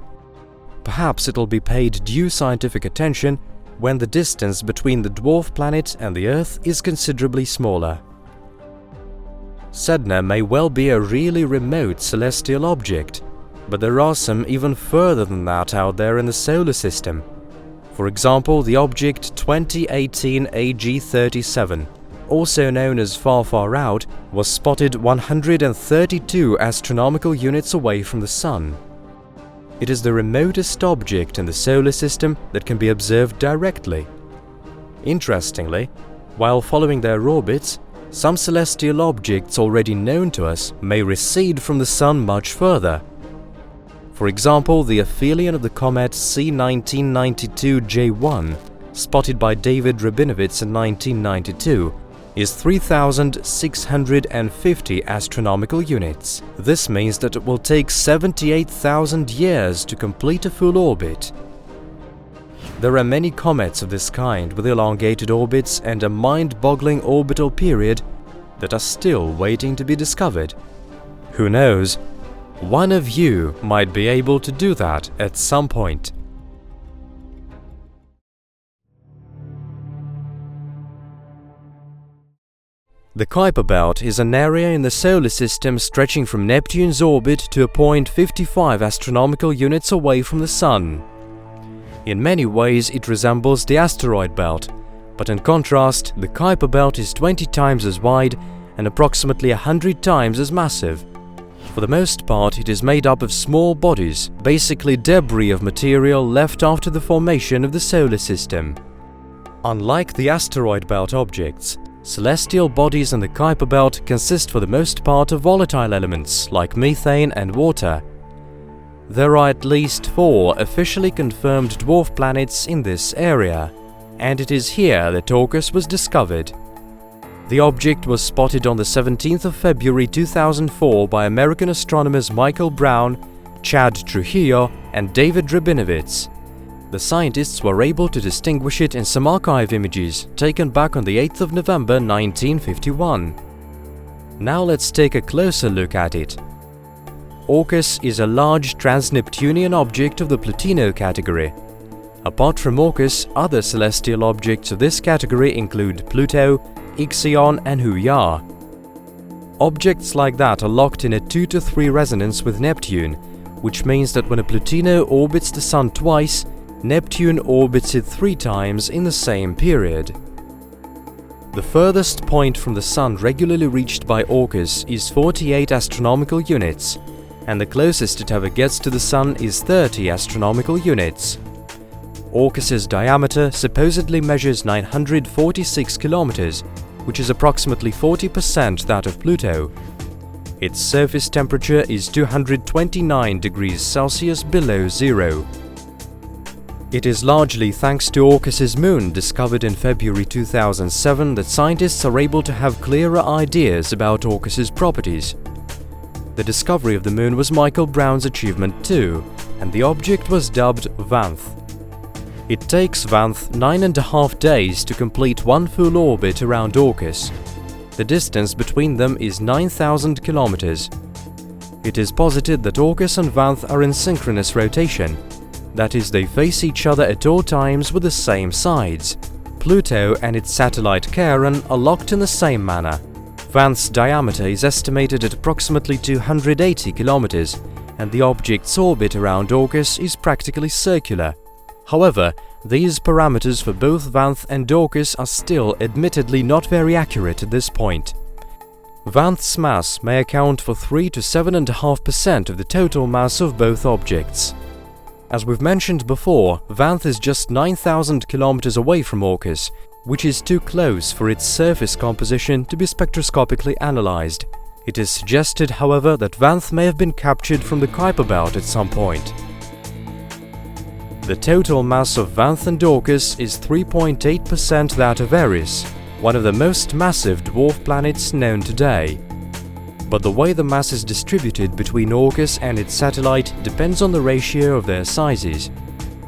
Perhaps it'll be paid due scientific attention when the distance between the dwarf planet and the Earth is considerably smaller. Sedna may well be a really remote celestial object, but there are some even further than that out there in the solar system. For example, the object 2018 AG37, also known as Far Far Out, was spotted 132 astronomical units away from the Sun. It is the remotest object in the solar system that can be observed directly. Interestingly, while following their orbits, some celestial objects already known to us may recede from the Sun much further. For example, the aphelion of the comet C1992J1, spotted by David Rabinowitz in 1992, is 3,650 astronomical units. This means that it will take 78,000 years to complete a full orbit. There are many comets of this kind with elongated orbits and a mind-boggling orbital period that are still waiting to be discovered. Who knows? One of you might be able to do that at some point. The Kuiper Belt is an area in the solar system stretching from Neptune's orbit to a point 55 astronomical units away from the Sun. In many ways it resembles the asteroid belt, but in contrast, the Kuiper Belt is 20 times as wide and approximately 100 times as massive. For the most part, it is made up of small bodies, basically debris of material left after the formation of the solar system. Unlike the asteroid belt objects, celestial bodies in the Kuiper Belt consist for the most part of volatile elements like methane and water. There are at least 4 officially confirmed dwarf planets in this area, and it is here that Orcus was discovered. The object was spotted on the 17th of February 2004 by American astronomers Michael Brown, Chad Trujillo, and David Rabinowitz. The scientists were able to distinguish it in some archive images taken back on the 8th of November 1951. Now let's take a closer look at it. Orcus is a large trans-Neptunian object of the Plutino category. Apart from Orcus, other celestial objects of this category include Pluto, Ixion and Quaoar. Objects like that are locked in a 2 to 3 resonance with Neptune, which means that when a Plutino orbits the Sun twice, Neptune orbits it 3 times in the same period. The furthest point from the Sun regularly reached by Orcus is 48 astronomical units, and the closest it ever gets to the Sun is 30 astronomical units. Orcus's diameter supposedly measures 946 kilometers, which is approximately 40% that of Pluto. Its surface temperature is 229 degrees Celsius below zero. It is largely thanks to Orcus's moon discovered in February 2007 that scientists are able to have clearer ideas about Orcus's properties. The discovery of the moon was Michael Brown's achievement too, and the object was dubbed Vanth. It takes Vanth 9.5 days to complete one full orbit around Orcus. The distance between them is 9,000 kilometers. It is posited that Orcus and Vanth are in synchronous rotation. That is, they face each other at all times with the same sides. Pluto and its satellite Charon are locked in the same manner. Vanth's diameter is estimated at approximately 280 kilometers, and the object's orbit around Orcus is practically circular. However, these parameters for both Vanth and Orcus are still admittedly not very accurate at this point. Vanth's mass may account for 3 to 7.5% of the total mass of both objects. As we've mentioned before, Vanth is just 9,000 kilometers away from Orcus, which is too close for its surface composition to be spectroscopically analyzed. It is suggested, however, that Vanth may have been captured from the Kuiper Belt at some point. The total mass of Vanth and Orcus is 3.8% that of Eris, one of the most massive dwarf planets known today. But the way the mass is distributed between Orcus and its satellite depends on the ratio of their sizes.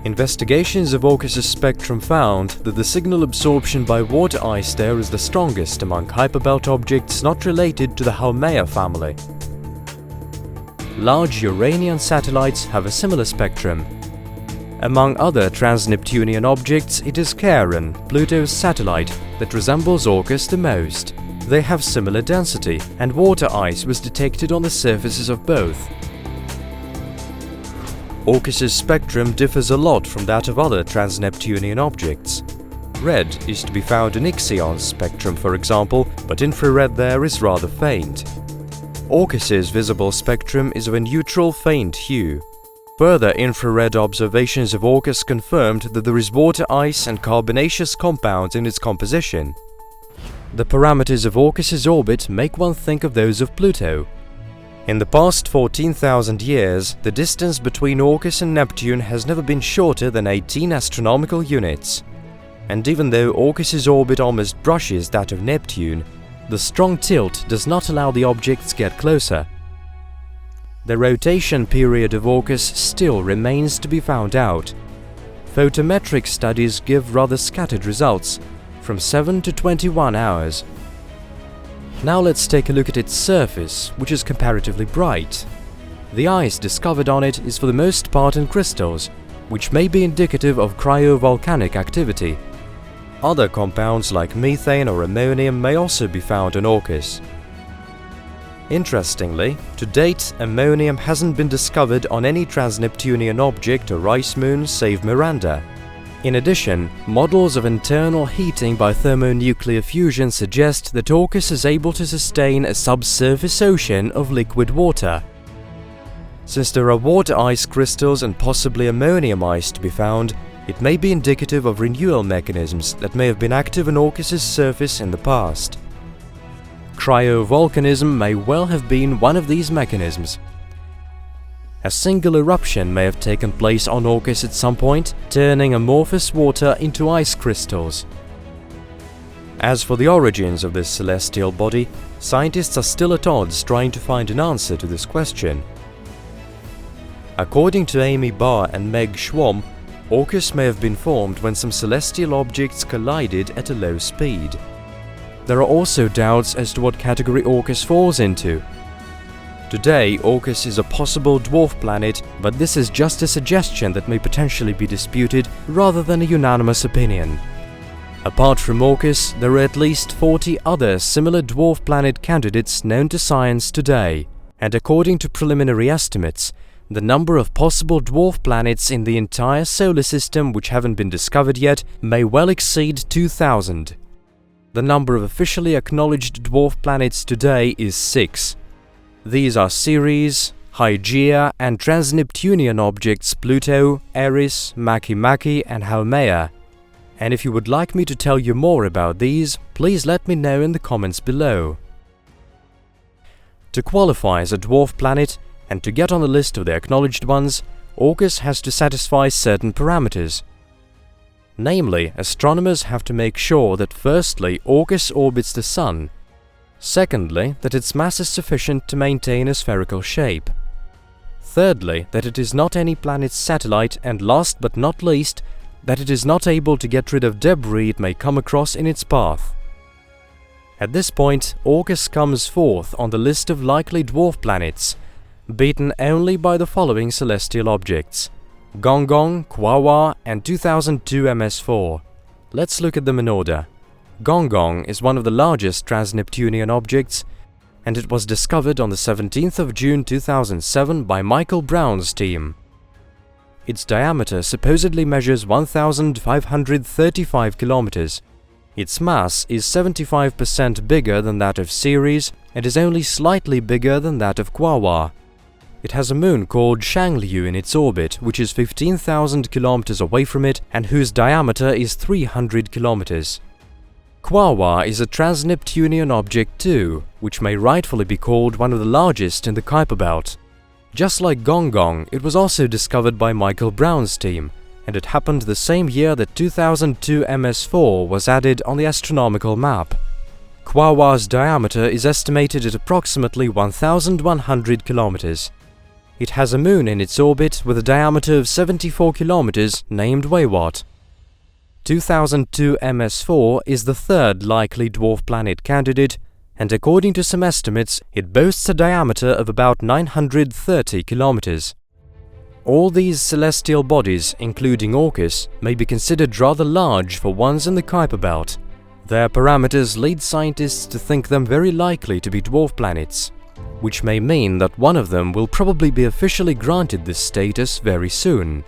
Investigations of Orcus's spectrum found that the signal absorption by water ice there is the strongest among Kuiper Belt objects not related to the Haumea family. Large Uranian satellites have a similar spectrum. Among other trans-Neptunian objects, it is Charon, Pluto's satellite, that resembles Orcus the most. They have similar density, and water ice was detected on the surfaces of both. Orcus's spectrum differs a lot from that of other trans-Neptunian objects. Red is to be found in Ixion's spectrum, for example, but infrared there is rather faint. Orcus's visible spectrum is of a neutral faint hue. Further infrared observations of Orcus confirmed that there is water ice and carbonaceous compounds in its composition. The parameters of Orcus's orbit make one think of those of Pluto. In the past 14,000 years, the distance between Orcus and Neptune has never been shorter than 18 astronomical units. And even though Orcus's orbit almost brushes that of Neptune, the strong tilt does not allow the objects to get closer. The rotation period of Orcus still remains to be found out. Photometric studies give rather scattered results, from 7 to 21 hours. Now let's take a look at its surface, which is comparatively bright. The ice discovered on it is for the most part in crystals, which may be indicative of cryovolcanic activity. Other compounds like methane or ammonium may also be found on Orcus. Interestingly, to date, ammonium hasn't been discovered on any trans-Neptunian object or ice moon save Miranda. In addition, models of internal heating by thermonuclear fusion suggest that Orcus is able to sustain a subsurface ocean of liquid water. Since there are water ice crystals and possibly ammonium ice to be found, it may be indicative of renewal mechanisms that may have been active on Orcus's surface in the past. Cryovolcanism may well have been one of these mechanisms. A single eruption may have taken place on Orcus at some point, turning amorphous water into ice crystals. As for the origins of this celestial body, scientists are still at odds trying to find an answer to this question. According to Amy Barr and Meg Schwamm, Orcus may have been formed when some celestial objects collided at a low speed. There are also doubts as to what category Orcus falls into. Today, Orcus is a possible dwarf planet, but this is just a suggestion that may potentially be disputed rather than a unanimous opinion. Apart from Orcus, there are at least 40 other similar dwarf planet candidates known to science today, and according to preliminary estimates, the number of possible dwarf planets in the entire solar system which haven't been discovered yet may well exceed 2,000. The number of officially acknowledged dwarf planets today is 6. These are Ceres, Hygeia and trans-Neptunian objects Pluto, Eris, MakeMake and Haumea. And if you would like me to tell you more about these, please let me know in the comments below. To qualify as a dwarf planet and to get on the list of the acknowledged ones, Orcus has to satisfy certain parameters. Namely, astronomers have to make sure that firstly, Orcus orbits the Sun. Secondly, that its mass is sufficient to maintain a spherical shape. Thirdly, that it is not any planet's satellite, and last but not least, that it is not able to get rid of debris it may come across in its path. At this point, Orcus comes fourth on the list of likely dwarf planets, beaten only by the following celestial objects: Gong-Gong, Quaoar and 2002 MS4. Let's look at them in order. Gong-Gong is one of the largest trans-Neptunian objects, and it was discovered on the 17th of June 2007 by Michael Brown's team. Its diameter supposedly measures 1,535 kilometers. Its mass is 75% bigger than that of Ceres and is only slightly bigger than that of Quaoar. It has a moon called Shangliu in its orbit, which is 15,000 kilometers away from it and whose diameter is 300 kilometers. Quaoar is a trans-Neptunian object too, which may rightfully be called one of the largest in the Kuiper Belt. Just like Gong-Gong, it was also discovered by Michael Brown's team, and it happened the same year that 2002 MS4 was added on the astronomical map. Quaoar's diameter is estimated at approximately 1,100 kilometers. It has a moon in its orbit with a diameter of 74 kilometers named Waywatt. 2002 MS4 is the third likely dwarf planet candidate, and according to some estimates, it boasts a diameter of about 930 kilometers. All these celestial bodies, including Orcus, may be considered rather large for ones in the Kuiper Belt. Their parameters lead scientists to think them very likely to be dwarf planets, which may mean that one of them will probably be officially granted this status very soon.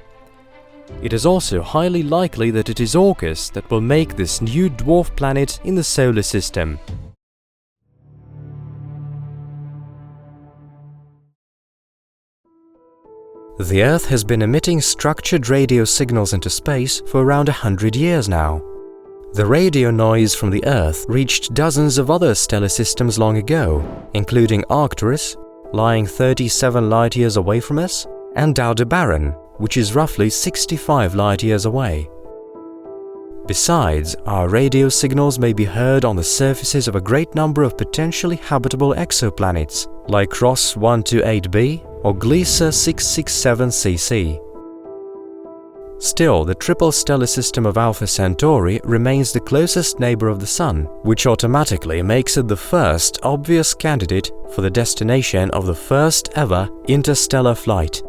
It is also highly likely that it is Orcus that will make this new dwarf planet in the solar system. The Earth has been emitting structured radio signals into space for around 100 years now. The radio noise from the Earth reached dozens of other stellar systems long ago, including Arcturus, lying 37 light-years away from us, and Aldebaran, which is roughly 65 light-years away. Besides, our radio signals may be heard on the surfaces of a great number of potentially habitable exoplanets, like Ross 128b or Gliese 667cc. Still, the triple stellar system of Alpha Centauri remains the closest neighbor of the Sun, which automatically makes it the first obvious candidate for the destination of the first ever interstellar flight.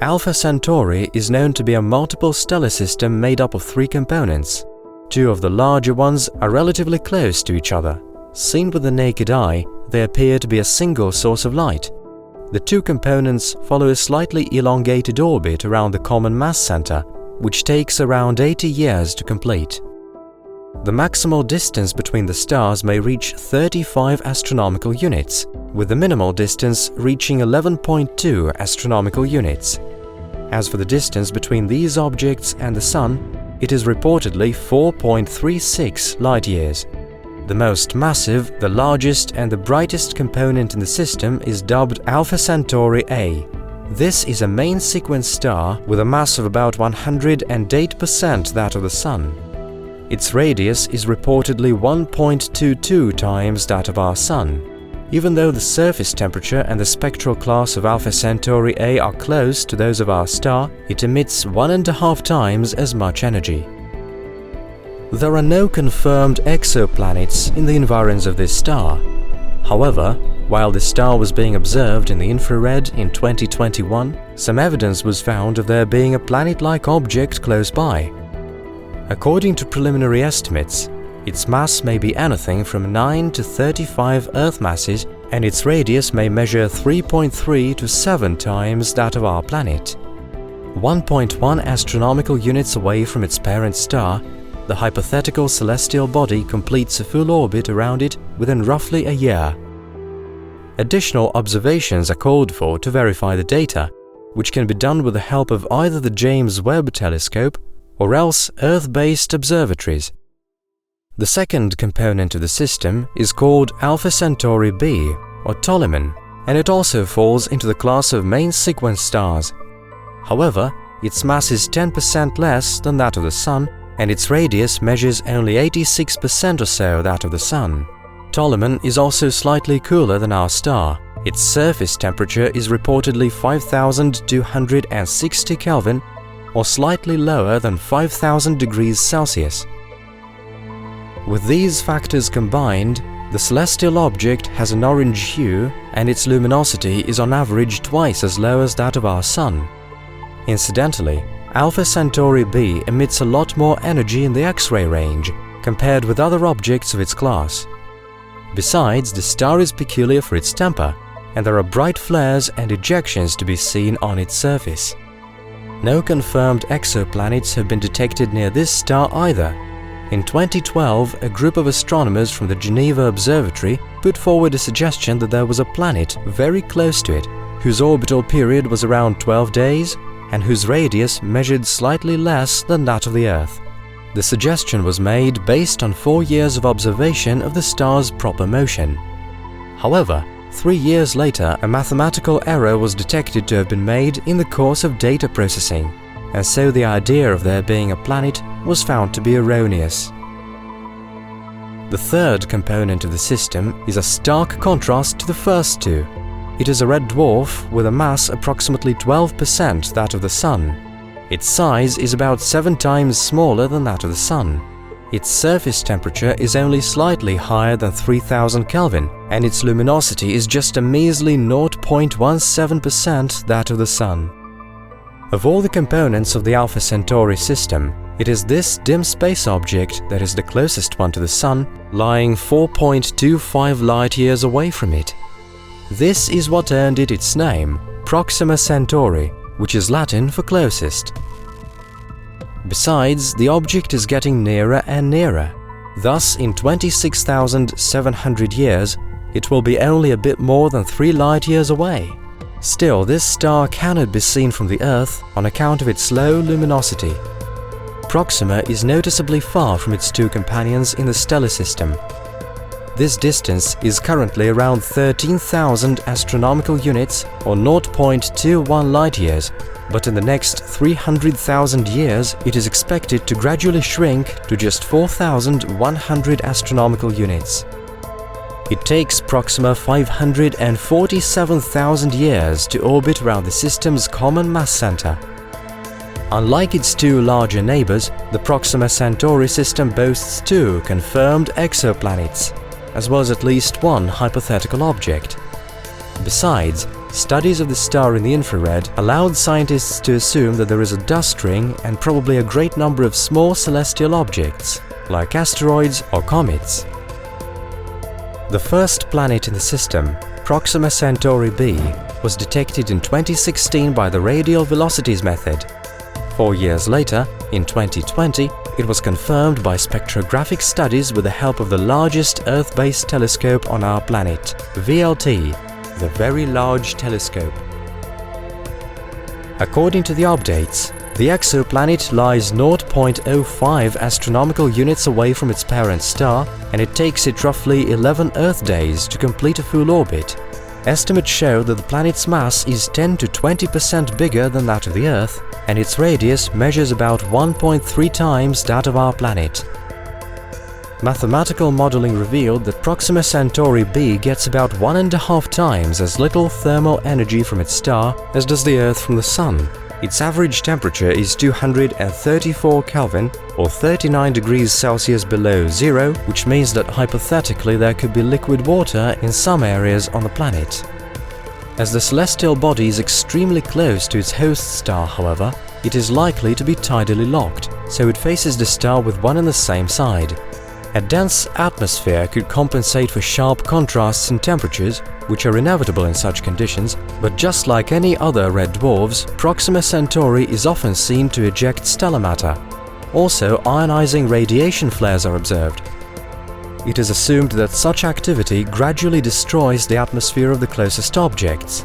Alpha Centauri is known to be a multiple stellar system made up of 3 components. 2 of the larger ones are relatively close to each other. Seen with the naked eye, they appear to be a single source of light. The 2 components follow a slightly elongated orbit around the common mass center, which takes around 80 years to complete. The maximal distance between the stars may reach 35 astronomical units, with the minimal distance reaching 11.2 astronomical units. As for the distance between these objects and the Sun, it is reportedly 4.36 light-years. The most massive, the largest and the brightest component in the system is dubbed Alpha Centauri A. This is a main sequence star with a mass of about 108% that of the Sun. Its radius is reportedly 1.22 times that of our Sun. Even though the surface temperature and the spectral class of Alpha Centauri A are close to those of our star, it emits 1.5 times as much energy. There are no confirmed exoplanets in the environs of this star. However, while the star was being observed in the infrared in 2021, some evidence was found of there being a planet-like object close by. According to preliminary estimates, its mass may be anything from 9 to 35 Earth masses, and its radius may measure 3.3 to 7 times that of our planet. 1.1 astronomical units away from its parent star, the hypothetical celestial body completes a full orbit around it within roughly a year. Additional observations are called for to verify the data, which can be done with the help of either the James Webb Telescope or else Earth-based observatories. The second component of the system is called Alpha Centauri b, or Ptolemy, and it also falls into the class of main sequence stars. However, its mass is 10% less than that of the Sun, and its radius measures only 86% or so that of the Sun. Ptolemy is also slightly cooler than our star. Its surface temperature is reportedly 5,260 Kelvin, or slightly lower than 5,000 degrees Celsius. With these factors combined, the celestial object has an orange hue and its luminosity is on average twice as low as that of our Sun. Incidentally, Alpha Centauri b emits a lot more energy in the X-ray range compared with other objects of its class. Besides, the star is peculiar for its temper, and there are bright flares and ejections to be seen on its surface. No confirmed exoplanets have been detected near this star either. In 2012, a group of astronomers from the Geneva Observatory put forward a suggestion that there was a planet very close to it, whose orbital period was around 12 days and whose radius measured slightly less than that of the Earth. The suggestion was made based on 4 years of observation of the star's proper motion. However, 3 years later, a mathematical error was detected to have been made in the course of data processing, and so the idea of there being a planet was found to be erroneous. The third component of the system is a stark contrast to the first two. It is a red dwarf with a mass approximately 12% that of the Sun. Its size is about 7 times smaller than that of the Sun. Its surface temperature is only slightly higher than 3000 Kelvin, and its luminosity is just a measly 0.17% that of the Sun. Of all the components of the Alpha Centauri system, it is this dim space object that is the closest one to the Sun, lying 4.25 light-years away from it. This is what earned it its name, Proxima Centauri, which is Latin for closest. Besides, the object is getting nearer and nearer. Thus, in 26,700 years, it will be only a bit more than 3 light-years away. Still, this star cannot be seen from the Earth on account of its low luminosity. Proxima is noticeably far from its two companions in the stellar system. This distance is currently around 13,000 astronomical units or 0.21 light-years, but in the next 300,000 years it is expected to gradually shrink to just 4,100 astronomical units. It takes Proxima 547,000 years to orbit around the system's common mass center. Unlike its two larger neighbors, the Proxima Centauri system boasts two confirmed exoplanets, as well as at least one hypothetical object. Besides, studies of the star in the infrared allowed scientists to assume that there is a dust ring and probably a great number of small celestial objects, like asteroids or comets. The first planet in the system, Proxima Centauri b, was detected in 2016 by the radial velocities method. 4 years later, in 2020, it was confirmed by spectrographic studies with the help of the largest Earth-based telescope on our planet, VLT, the Very Large Telescope. According to the updates, the exoplanet lies 0.05 astronomical units away from its parent star, and it takes it roughly 11 Earth days to complete a full orbit. Estimates show that the planet's mass is 10 to 20% bigger than that of the Earth, and its radius measures about 1.3 times that of our planet. Mathematical modeling revealed that Proxima Centauri b gets about 1.5 times as little thermal energy from its star as does the Earth from the Sun. Its average temperature is 234 Kelvin, or 39 degrees Celsius below zero, which means that hypothetically there could be liquid water in some areas on the planet. As the celestial body is extremely close to its host star, however, it is likely to be tidally locked, so it faces the star with one and the same side. A dense atmosphere could compensate for sharp contrasts in temperatures, which are inevitable in such conditions, but just like any other red dwarfs, Proxima Centauri is often seen to eject stellar matter. Also, ionizing radiation flares are observed. It is assumed that such activity gradually destroys the atmosphere of the closest objects.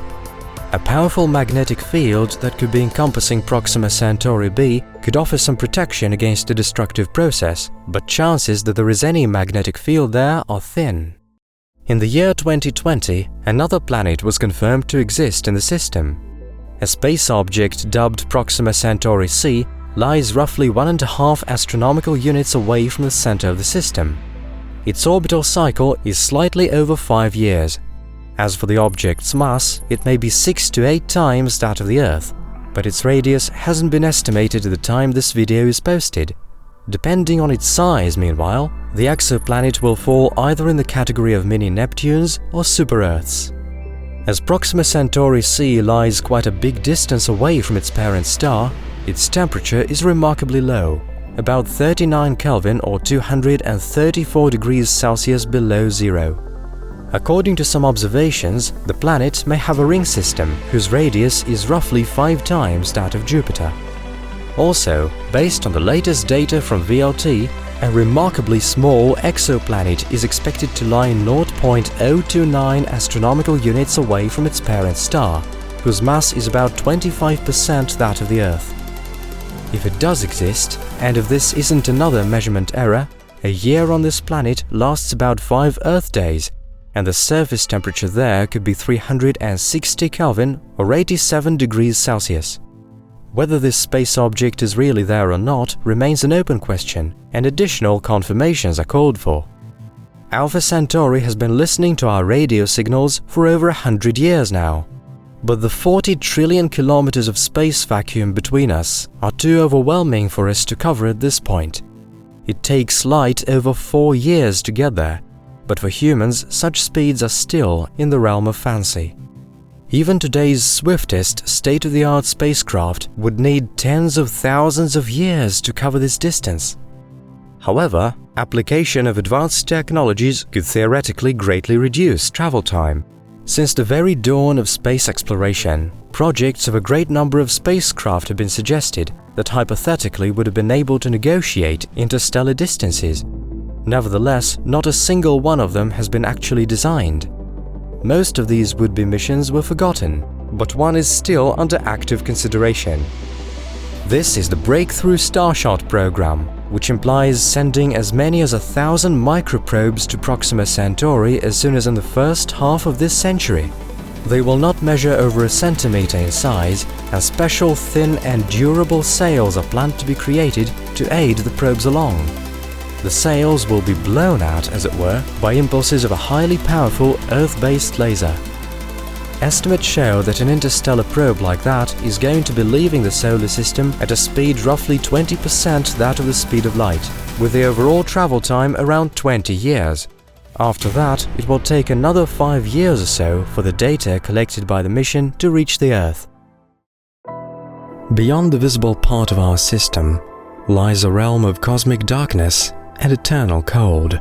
A powerful magnetic field that could be encompassing Proxima Centauri b could offer some protection against the destructive process, but chances that there is any magnetic field there are thin. In the year 2020, another planet was confirmed to exist in the system. A space object dubbed Proxima Centauri c lies roughly 1.5 astronomical units away from the center of the system. Its orbital cycle is slightly over 5 years. As for the object's mass, it may be 6 to 8 times that of the Earth, but its radius hasn't been estimated at the time this video is posted. Depending on its size, meanwhile, the exoplanet will fall either in the category of mini-Neptunes or super-Earths. As Proxima Centauri c lies quite a big distance away from its parent star, its temperature is remarkably low, about 39 Kelvin or 234 degrees Celsius below zero. According to some observations, the planet may have a ring system whose radius is roughly 5 times that of Jupiter. Also, based on the latest data from VLT, a remarkably small exoplanet is expected to lie 0.029 astronomical units away from its parent star, whose mass is about 25% that of the Earth. If it does exist, and if this isn't another measurement error, a year on this planet lasts about 5 Earth days, and the surface temperature there could be 360 Kelvin or 87 degrees Celsius. Whether this space object is really there or not remains an open question, and additional confirmations are called for. Alpha Centauri has been listening to our radio signals for over 100 years now. But the 40 trillion kilometers of space vacuum between us are too overwhelming for us to cover at this point. It takes light over 4 years to get there, but for humans such speeds are still in the realm of fancy. Even today's swiftest state-of-the-art spacecraft would need tens of thousands of years to cover this distance. However, application of advanced technologies could theoretically greatly reduce travel time. Since the very dawn of space exploration, projects of a great number of spacecraft have been suggested that hypothetically would have been able to negotiate interstellar distances. Nevertheless, not a single one of them has been actually designed. Most of these would-be missions were forgotten, but one is still under active consideration. This is the Breakthrough Starshot program, which implies sending as many as 1,000 microprobes to Proxima Centauri as soon as in the first half of this century. They will not measure over a centimeter in size, and special thin and durable sails are planned to be created to aid the probes along. The sails will be blown out, as it were, by impulses of a highly powerful Earth-based laser. Estimates show that an interstellar probe like that is going to be leaving the solar system at a speed roughly 20% that of the speed of light, with the overall travel time around 20 years. After that, it will take another 5 years or so for the data collected by the mission to reach the Earth. Beyond the visible part of our system lies a realm of cosmic darkness and eternal cold.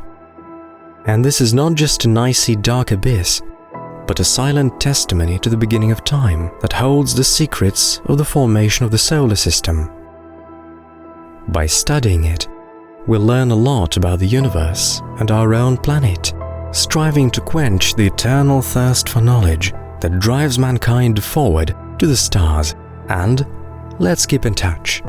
And this is not just an icy dark abyss, but a silent testimony to the beginning of time that holds the secrets of the formation of the solar system. By studying it, we'll learn a lot about the universe and our own planet, striving to quench the eternal thirst for knowledge that drives mankind forward to the stars. And let's keep in touch.